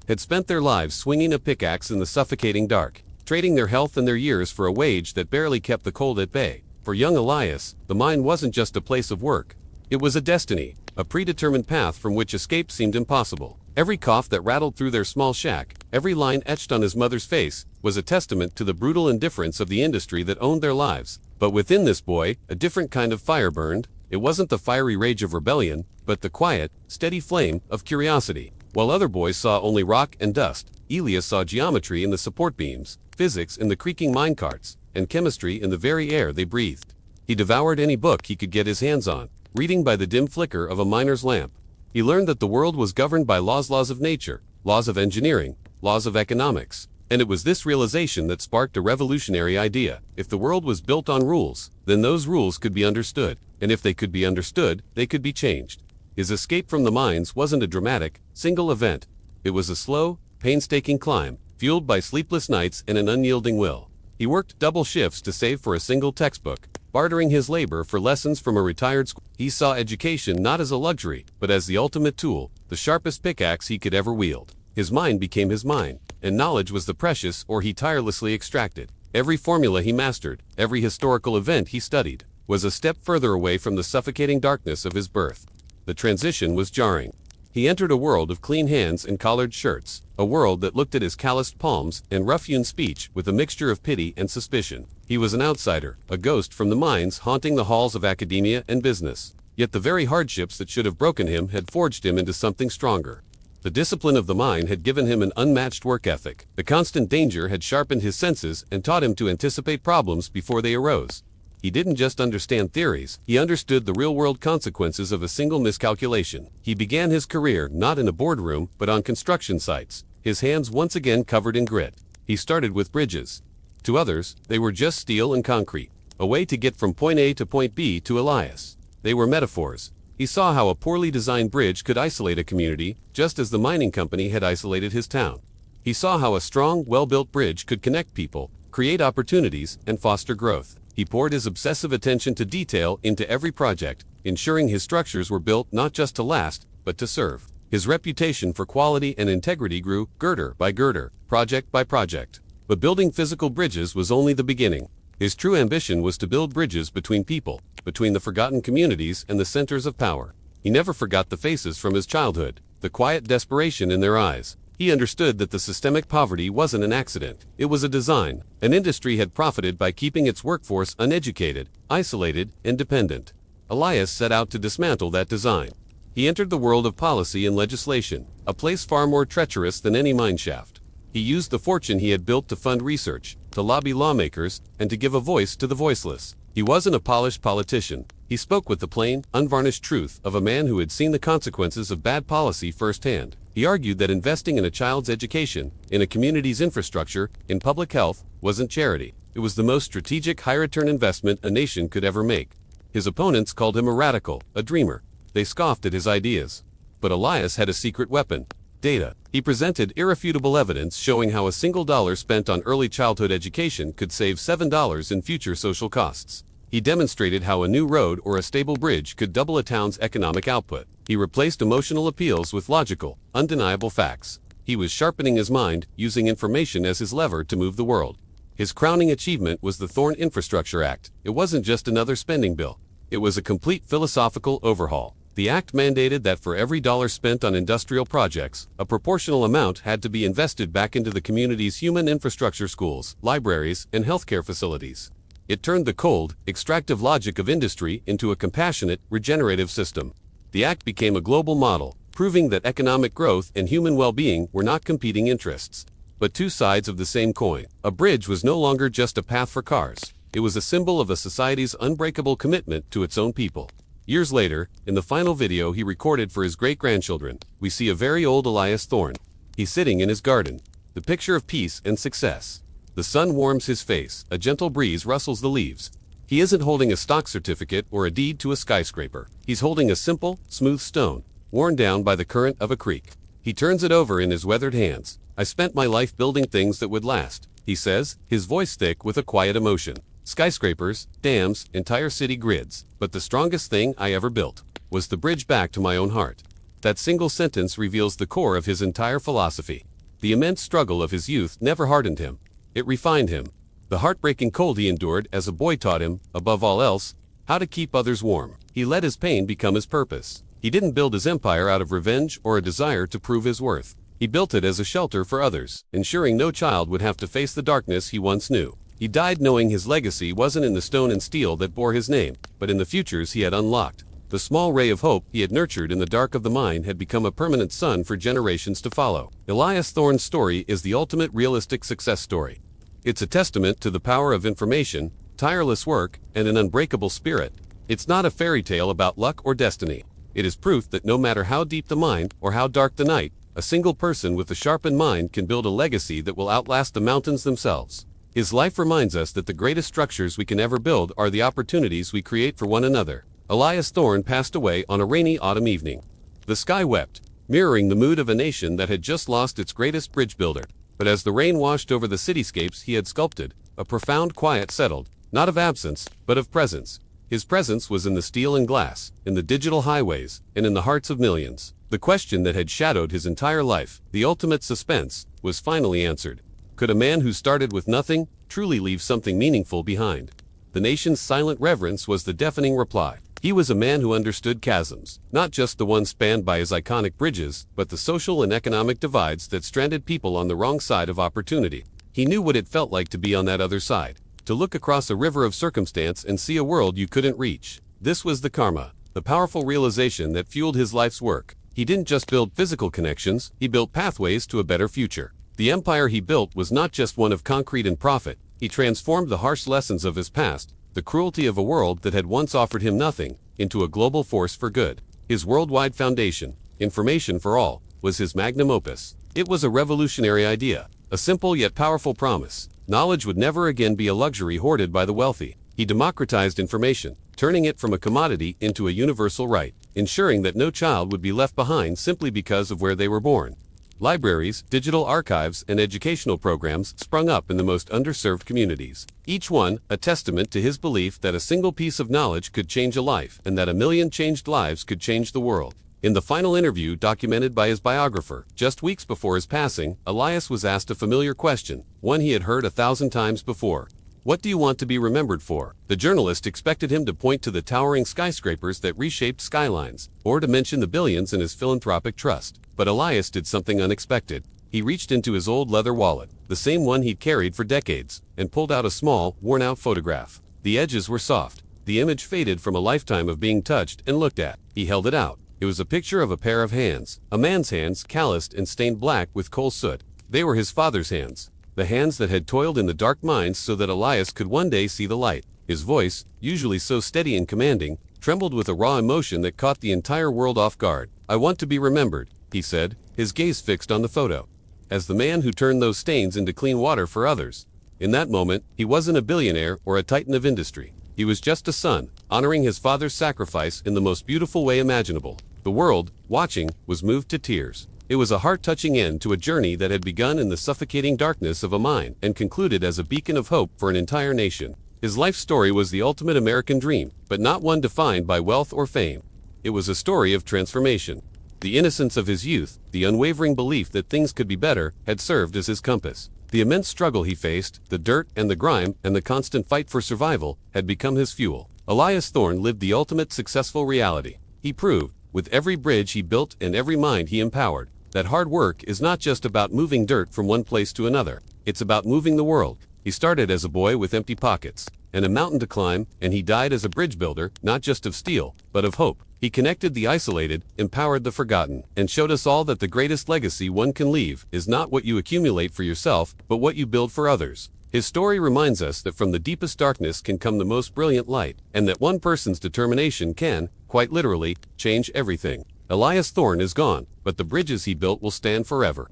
had spent their lives swinging a pickaxe in the suffocating dark, trading their health and their years for a wage that barely kept the cold at bay. For young Elias, the mine wasn't just a place of work. It was a destiny, a predetermined path from which escape seemed impossible. Every cough that rattled through their small shack, every line etched on his mother's face, was a testament to the brutal indifference of the industry that owned their lives. But within this boy, a different kind of fire burned. It wasn't the fiery rage of rebellion, but the quiet, steady flame of curiosity. While other boys saw only rock and dust, Elias saw geometry in the support beams, physics in the creaking minecarts, and chemistry in the very air they breathed. He devoured any book he could get his hands on, reading by the dim flicker of a miner's lamp. He learned that the world was governed by laws of nature, laws of engineering, laws of economics. And it was this realization that sparked a revolutionary idea. If the world was built on rules, then those rules could be understood. And if they could be understood, they could be changed. His escape from the mines wasn't a dramatic, single event. It was a slow, painstaking climb, fueled by sleepless nights and an unyielding will. He worked double shifts to save for a single textbook, bartering his labor for lessons from a retired school. He saw education not as a luxury, but as the ultimate tool, the sharpest pickaxe he could ever wield. His mind became his mine, and knowledge was the precious ore he tirelessly extracted. Every formula he mastered, every historical event he studied, was a step further away from the suffocating darkness of his birth. The transition was jarring. He entered a world of clean hands and collared shirts, a world that looked at his calloused palms and rough-hewn speech with a mixture of pity and suspicion. He was an outsider, a ghost from the mines haunting the halls of academia and business. Yet the very hardships that should have broken him had forged him into something stronger. The discipline of the mine had given him an unmatched work ethic. The constant danger had sharpened his senses and taught him to anticipate problems before they arose. He didn't just understand theories, he understood the real-world consequences of a single miscalculation. He began his career not in a boardroom, but on construction sites, his hands once again covered in grit. He started with bridges. To others, they were just steel and concrete, a way to get from point A to point B. To Elias, they were metaphors. He saw how a poorly designed bridge could isolate a community, just as the mining company had isolated his town. He saw how a strong, well-built bridge could connect people, create opportunities, and foster growth. He poured his obsessive attention to detail into every project, ensuring his structures were built not just to last, but to serve. His reputation for quality and integrity grew, girder by girder, project by project. But building physical bridges was only the beginning. His true ambition was to build bridges between people, between the forgotten communities and the centers of power. He never forgot the faces from his childhood, the quiet desperation in their eyes. He understood that the systemic poverty wasn't an accident. It was a design. An industry had profited by keeping its workforce uneducated, isolated, and dependent. Elias set out to dismantle that design. He entered the world of policy and legislation, a place far more treacherous than any mineshaft. He used the fortune he had built to fund research, to lobby lawmakers, and to give a voice to the voiceless. He wasn't a polished politician. He spoke with the plain, unvarnished truth of a man who had seen the consequences of bad policy firsthand. He argued that investing in a child's education, in a community's infrastructure, in public health, wasn't charity. It was the most strategic high-return investment a nation could ever make. His opponents called him a radical, a dreamer. They scoffed at his ideas. But Elias had a secret weapon: data. He presented irrefutable evidence showing how a single dollar spent on early childhood education could save $7 in future social costs. He demonstrated how a new road or a stable bridge could double a town's economic output. He replaced emotional appeals with logical, undeniable facts. He was sharpening his mind, using information as his lever to move the world. His crowning achievement was the Thorne Infrastructure Act. It wasn't just another spending bill. It was a complete philosophical overhaul. The act mandated that for every dollar spent on industrial projects, a proportional amount had to be invested back into the community's human infrastructure: schools, libraries, and healthcare facilities. It turned the cold, extractive logic of industry into a compassionate, regenerative system. The act became a global model, proving that economic growth and human well-being were not competing interests, but two sides of the same coin. A bridge was no longer just a path for cars. It was a symbol of a society's unbreakable commitment to its own people. Years later, in the final video he recorded for his great-grandchildren, we see a very old Elias Thorne. He's sitting in his garden, the picture of peace and success. The sun warms his face, a gentle breeze rustles the leaves. He isn't holding a stock certificate or a deed to a skyscraper. He's holding a simple, smooth stone, worn down by the current of a creek. He turns it over in his weathered hands. "I spent my life building things that would last," he says, his voice thick with a quiet emotion. skyscrapers, dams, entire city grids. But the strongest thing I ever built was the bridge back to my own heart. That single sentence reveals the core of his entire philosophy. The immense struggle of his youth never hardened him. It refined him. The heartbreaking cold he endured as a boy taught him, above all else, how to keep others warm. He let his pain become his purpose. He didn't build his empire out of revenge or a desire to prove his worth. He built it as a shelter for others, ensuring no child would have to face the darkness he once knew. He died knowing his legacy wasn't in the stone and steel that bore his name, but in the futures he had unlocked. The small ray of hope he had nurtured in the dark of the mind had become a permanent sun for generations to follow. Elias Thorne's story is the ultimate realistic success story. It's a testament to the power of information, tireless work, and an unbreakable spirit. It's not a fairy tale about luck or destiny. It is proof that no matter how deep the mine or how dark the night, a single person with a sharpened mind can build a legacy that will outlast the mountains themselves. His life reminds us that the greatest structures we can ever build are the opportunities we create for one another. Elias Thorne passed away on a rainy autumn evening. The sky wept, mirroring the mood of a nation that had just lost its greatest bridge builder. But as the rain washed over the cityscapes he had sculpted, a profound quiet settled, not of absence, but of presence. His presence was in the steel and glass, in the digital highways, and in the hearts of millions. The question that had shadowed his entire life, the ultimate suspense, was finally answered. Could a man who started with nothing truly leave something meaningful behind? The nation's silent reverence was the deafening reply. He was a man who understood chasms, not just the ones spanned by his iconic bridges, but the social and economic divides that stranded people on the wrong side of opportunity. He knew what it felt like to be on that other side, to look across a river of circumstance and see a world you couldn't reach. This was the karma, the powerful realization that fueled his life's work. He didn't just build physical connections, he built pathways to a better future. The empire he built was not just one of concrete and profit. He transformed the harsh lessons of his past, the cruelty of a world that had once offered him nothing, into a global force for good. His worldwide foundation, information for all, was his magnum opus. It was a revolutionary idea, a simple yet powerful promise. Knowledge would never again be a luxury hoarded by the wealthy. He democratized information, turning it from a commodity into a universal right, ensuring that no child would be left behind simply because of where they were born. Libraries, digital archives, and educational programs sprung up in the most underserved communities. Each one, a testament to his belief that a single piece of knowledge could change a life, and that a million changed lives could change the world. In the final interview documented by his biographer, just weeks before his passing, Elias was asked a familiar question, one he had heard 1,000 times before. What do you want to be remembered for? The journalist expected him to point to the towering skyscrapers that reshaped skylines, or to mention the billions in his philanthropic trust. But Elias did something unexpected. He reached into his old leather wallet, the same one he'd carried for decades, and pulled out a small, worn-out photograph. The edges were soft. The image faded from a lifetime of being touched and looked at. He held it out. It was a picture of a pair of hands, a man's hands, calloused and stained black with coal soot. They were his father's hands, the hands that had toiled in the dark mines so that Elias could one day see the light. His voice, usually so steady and commanding, trembled with a raw emotion that caught the entire world off guard. "I want to be remembered," he said, his gaze fixed on the photo, as the man who turned those stains into clean water for others. In that moment, he wasn't a billionaire or a titan of industry. He was just a son, honoring his father's sacrifice in the most beautiful way imaginable. The world, watching, was moved to tears. It was a heart-touching end to a journey that had begun in the suffocating darkness of a mine and concluded as a beacon of hope for an entire nation. His life story was the ultimate American dream, but not one defined by wealth or fame. It was a story of transformation. The innocence of his youth, the unwavering belief that things could be better, had served as his compass. The immense struggle he faced, the dirt and the grime and the constant fight for survival, had become his fuel. Elias Thorne lived the ultimate successful reality. He proved, with every bridge he built and every mind he empowered, that hard work is not just about moving dirt from one place to another. It's about moving the world. He started as a boy with empty pockets and a mountain to climb, and he died as a bridge builder, not just of steel, but of hope. He connected the isolated, empowered the forgotten, and showed us all that the greatest legacy one can leave is not what you accumulate for yourself, but what you build for others. His story reminds us that from the deepest darkness can come the most brilliant light, and that one person's determination can, quite literally, change everything. Elias Thorne is gone, but the bridges he built will stand forever.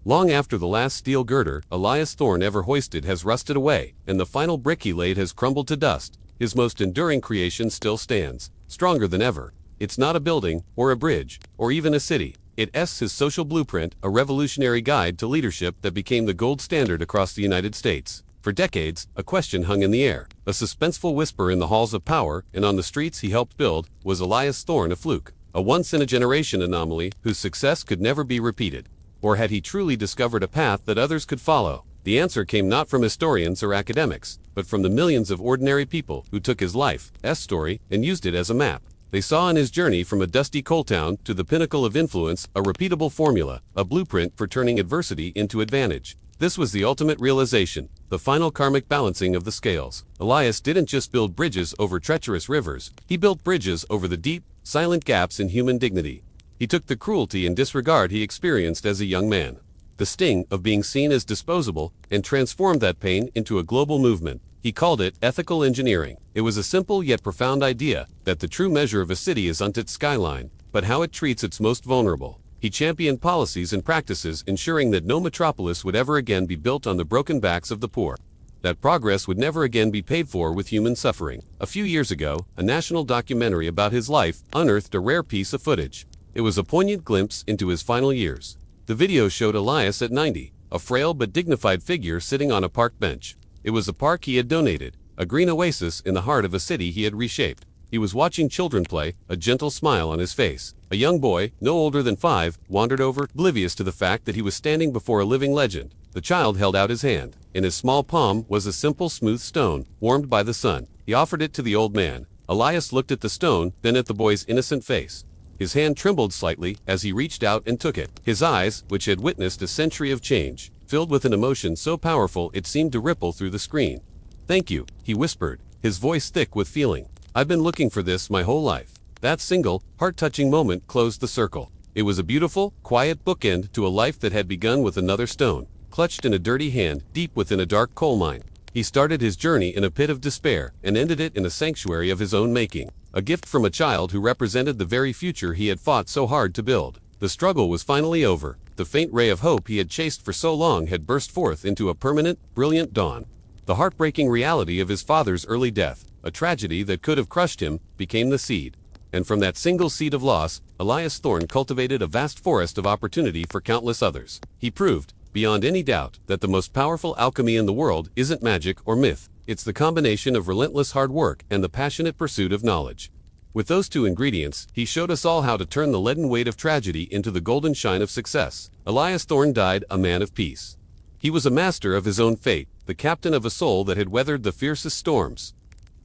Long after the last steel girder Elias Thorne ever hoisted has rusted away, and the final brick he laid has crumbled to dust, his most enduring creation still stands, stronger than ever. It's not a building, or a bridge, or even a city. It's his social blueprint, a revolutionary guide to leadership that became the gold standard across the United States. For decades, a question hung in the air. A suspenseful whisper in the halls of power and on the streets he helped build. Was Elias Thorne a fluke? A once-in-a-generation anomaly whose success could never be repeated? Or had he truly discovered a path that others could follow? The answer came not from historians or academics, but from the millions of ordinary people who took his life's story and used it as a map. They saw in his journey from a dusty coal town to the pinnacle of influence a repeatable formula, a blueprint for turning adversity into advantage. This was the ultimate realization, the final karmic balancing of the scales. Elias didn't just build bridges over treacherous rivers, he built bridges over the deep, silent gaps in human dignity. He took the cruelty and disregard he experienced as a young man, the sting of being seen as disposable, and transformed that pain into a global movement. He called it ethical engineering. It was a simple yet profound idea that the true measure of a city isn't its skyline, but how it treats its most vulnerable. He championed policies and practices ensuring that no metropolis would ever again be built on the broken backs of the poor, that progress would never again be paid for with human suffering. A few years ago, a national documentary about his life unearthed a rare piece of footage. It was a poignant glimpse into his final years. The video showed Elias at 90, a frail but dignified figure sitting on a park bench. It was a park he had donated, a green oasis in the heart of a city he had reshaped. He was watching children play, a gentle smile on his face. A young boy, no older than 5, wandered over, oblivious to the fact that he was standing before a living legend. The child held out his hand. In his small palm was a simple smooth stone, warmed by the sun. He offered it to the old man. Elias looked at the stone, then at the boy's innocent face. His hand trembled slightly as he reached out and took it. His eyes, which had witnessed a century of change, filled with an emotion so powerful it seemed to ripple through the screen. "Thank you," he whispered, his voice thick with feeling. "I've been looking for this my whole life." That single, heart-touching moment closed the circle. It was a beautiful, quiet bookend to a life that had begun with another stone, clutched in a dirty hand, deep within a dark coal mine. He started his journey in a pit of despair and ended it in a sanctuary of his own making, a gift from a child who represented the very future he had fought so hard to build. The struggle was finally over. The faint ray of hope he had chased for so long had burst forth into a permanent, brilliant dawn. The heartbreaking reality of his father's early death, a tragedy that could have crushed him, became the seed. And from that single seed of loss, Elias Thorne cultivated a vast forest of opportunity for countless others. He proved, beyond any doubt, that the most powerful alchemy in the world isn't magic or myth. It's the combination of relentless hard work and the passionate pursuit of knowledge. With those two ingredients, he showed us all how to turn the leaden weight of tragedy into the golden shine of success. Elias Thorne died a man of peace. He was a master of his own fate, the captain of a soul that had weathered the fiercest storms.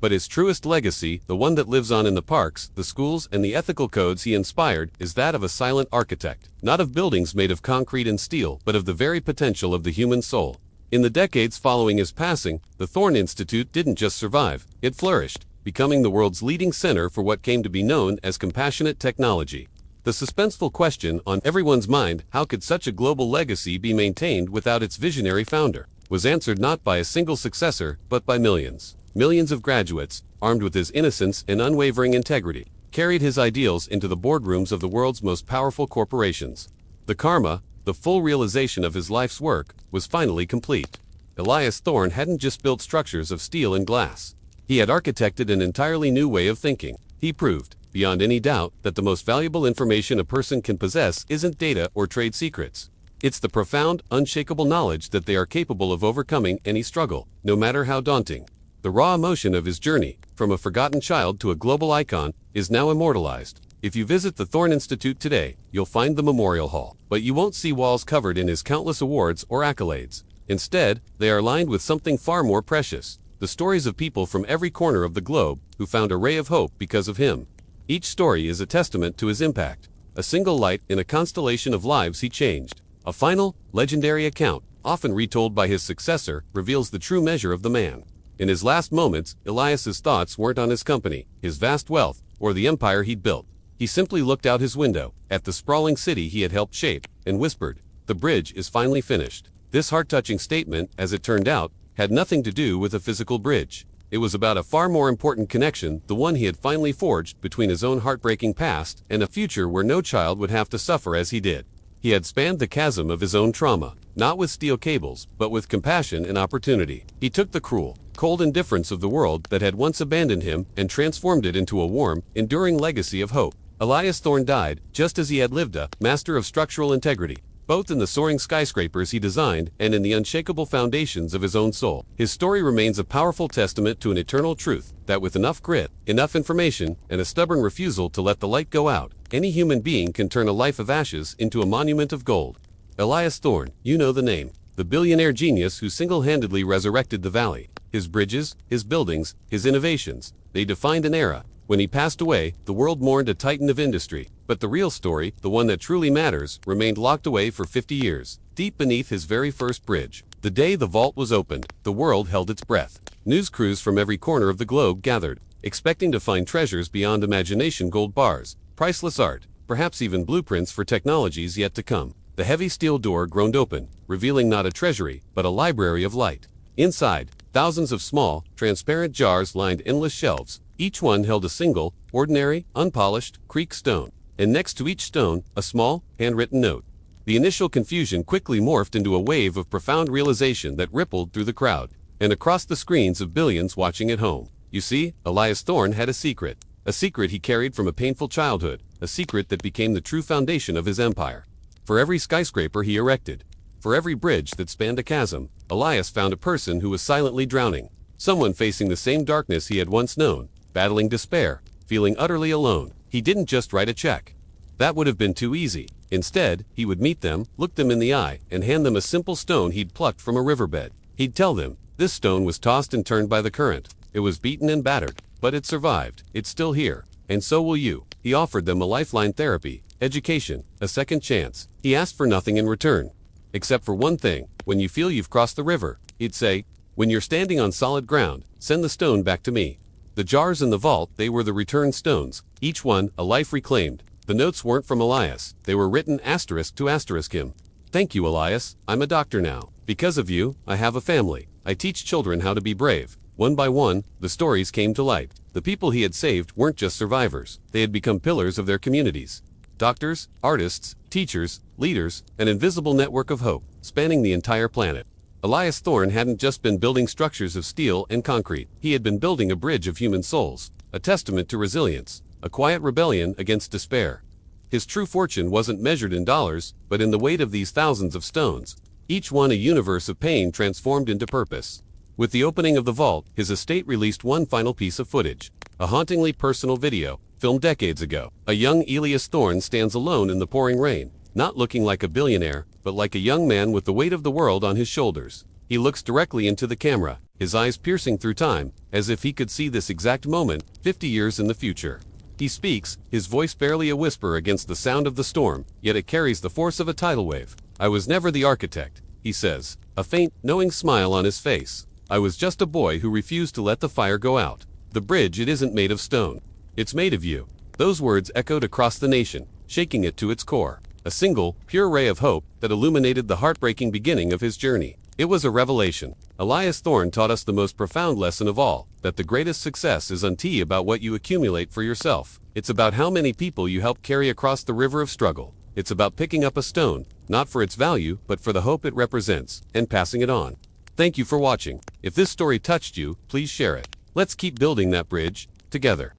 But his truest legacy, the one that lives on in the parks, the schools, and the ethical codes he inspired, is that of a silent architect, not of buildings made of concrete and steel, but of the very potential of the human soul. In the decades following his passing, the Thorne Institute didn't just survive, it flourished, becoming the world's leading center for what came to be known as compassionate technology. The suspenseful question on everyone's mind, how could such a global legacy be maintained without its visionary founder, was answered not by a single successor, but by millions. Millions of graduates, armed with his innocence and unwavering integrity, carried his ideals into the boardrooms of the world's most powerful corporations. The karma, the full realization of his life's work, was finally complete. Elias Thorne hadn't just built structures of steel and glass. He had architected an entirely new way of thinking. He proved, beyond any doubt, that the most valuable information a person can possess isn't data or trade secrets. It's the profound, unshakable knowledge that they are capable of overcoming any struggle, no matter how daunting. The raw emotion of his journey, from a forgotten child to a global icon, is now immortalized. If you visit the Thorne Institute today, you'll find the memorial hall, but you won't see walls covered in his countless awards or accolades. Instead, they are lined with something far more precious, the stories of people from every corner of the globe who found a ray of hope because of him. Each story is a testament to his impact, a single light in a constellation of lives he changed. A final, legendary account, often retold by his successor, reveals the true measure of the man. In his last moments, Elias's thoughts weren't on his company, his vast wealth, or the empire he'd built. He simply looked out his window, at the sprawling city he had helped shape, and whispered, "The bridge is finally finished." This heart-touching statement, as it turned out, had nothing to do with a physical bridge. It was about a far more important connection, the one he had finally forged between his own heartbreaking past and a future where no child would have to suffer as he did. He had spanned the chasm of his own trauma, not with steel cables, but with compassion and opportunity. He took the cruel, cold indifference of the world that had once abandoned him and transformed it into a warm, enduring legacy of hope. Elias Thorne died, just as he had lived, a master of structural integrity, both in the soaring skyscrapers he designed and in the unshakable foundations of his own soul. His story remains a powerful testament to an eternal truth, that with enough grit, enough information, and a stubborn refusal to let the light go out, any human being can turn a life of ashes into a monument of gold. Elias Thorne, you know the name. The billionaire genius who single-handedly resurrected the valley. His bridges, his buildings, his innovations, they defined an era. When he passed away, the world mourned a titan of industry. But the real story, the one that truly matters, remained locked away for 50 years, deep beneath his very first bridge. The day the vault was opened, the world held its breath. News crews from every corner of the globe gathered, expecting to find treasures beyond imagination, gold bars, priceless art, perhaps even blueprints for technologies yet to come. The heavy steel door groaned open, revealing not a treasury, but a library of light. Inside, thousands of small, transparent jars lined endless shelves. Each one held a single, ordinary, unpolished, creek stone. And next to each stone, a small, handwritten note. The initial confusion quickly morphed into a wave of profound realization that rippled through the crowd, and across the screens of billions watching at home. You see, Elias Thorne had a secret he carried from a painful childhood, a secret that became the true foundation of his empire. For every skyscraper he erected, for every bridge that spanned a chasm, Elias found a person who was silently drowning, someone facing the same darkness he had once known, battling despair, feeling utterly alone. He didn't just write a check. That would have been too easy. Instead, he would meet them, look them in the eye, and hand them a simple stone he'd plucked from a riverbed. He'd tell them, this stone was tossed and turned by the current. It was beaten and battered, but it survived. It's still here. And so will you. He offered them a lifeline, therapy, education, a second chance. He asked for nothing in return. Except for one thing. When you feel you've crossed the river, he'd say, when you're standing on solid ground, send the stone back to me. The jars in the vault, they were the return stones, each one a life reclaimed. The notes weren't from Elias, they were written asterisk to asterisk him. Thank you, Elias, I'm a doctor now. Because of you, I have a family. I teach children how to be brave. One by one, the stories came to light. The people he had saved weren't just survivors, they had become pillars of their communities. Doctors, artists, teachers, leaders, an invisible network of hope, spanning the entire planet. Elias Thorne hadn't just been building structures of steel and concrete, he had been building a bridge of human souls, a testament to resilience, a quiet rebellion against despair. His true fortune wasn't measured in dollars, but in the weight of these thousands of stones, each one a universe of pain transformed into purpose. With the opening of the vault, his estate released one final piece of footage, a hauntingly personal video, filmed decades ago. A young Elias Thorne stands alone in the pouring rain, not looking like a billionaire, but like a young man with the weight of the world on his shoulders. He looks directly into the camera, his eyes piercing through time, as if he could see this exact moment, 50 years in the future. He speaks, his voice barely a whisper against the sound of the storm, yet it carries the force of a tidal wave. I was never the architect, he says, a faint, knowing smile on his face. I was just a boy who refused to let the fire go out. The bridge, it isn't made of stone. It's made of you. Those words echoed across the nation, shaking it to its core. A single, pure ray of hope that illuminated the heartbreaking beginning of his journey. It was a revelation. Elias Thorne taught us the most profound lesson of all, that the greatest success isn't about what you accumulate for yourself. It's about how many people you help carry across the river of struggle. It's about picking up a stone, not for its value, but for the hope it represents, and passing it on. Thank you for watching. If this story touched you, please share it. Let's keep building that bridge, together.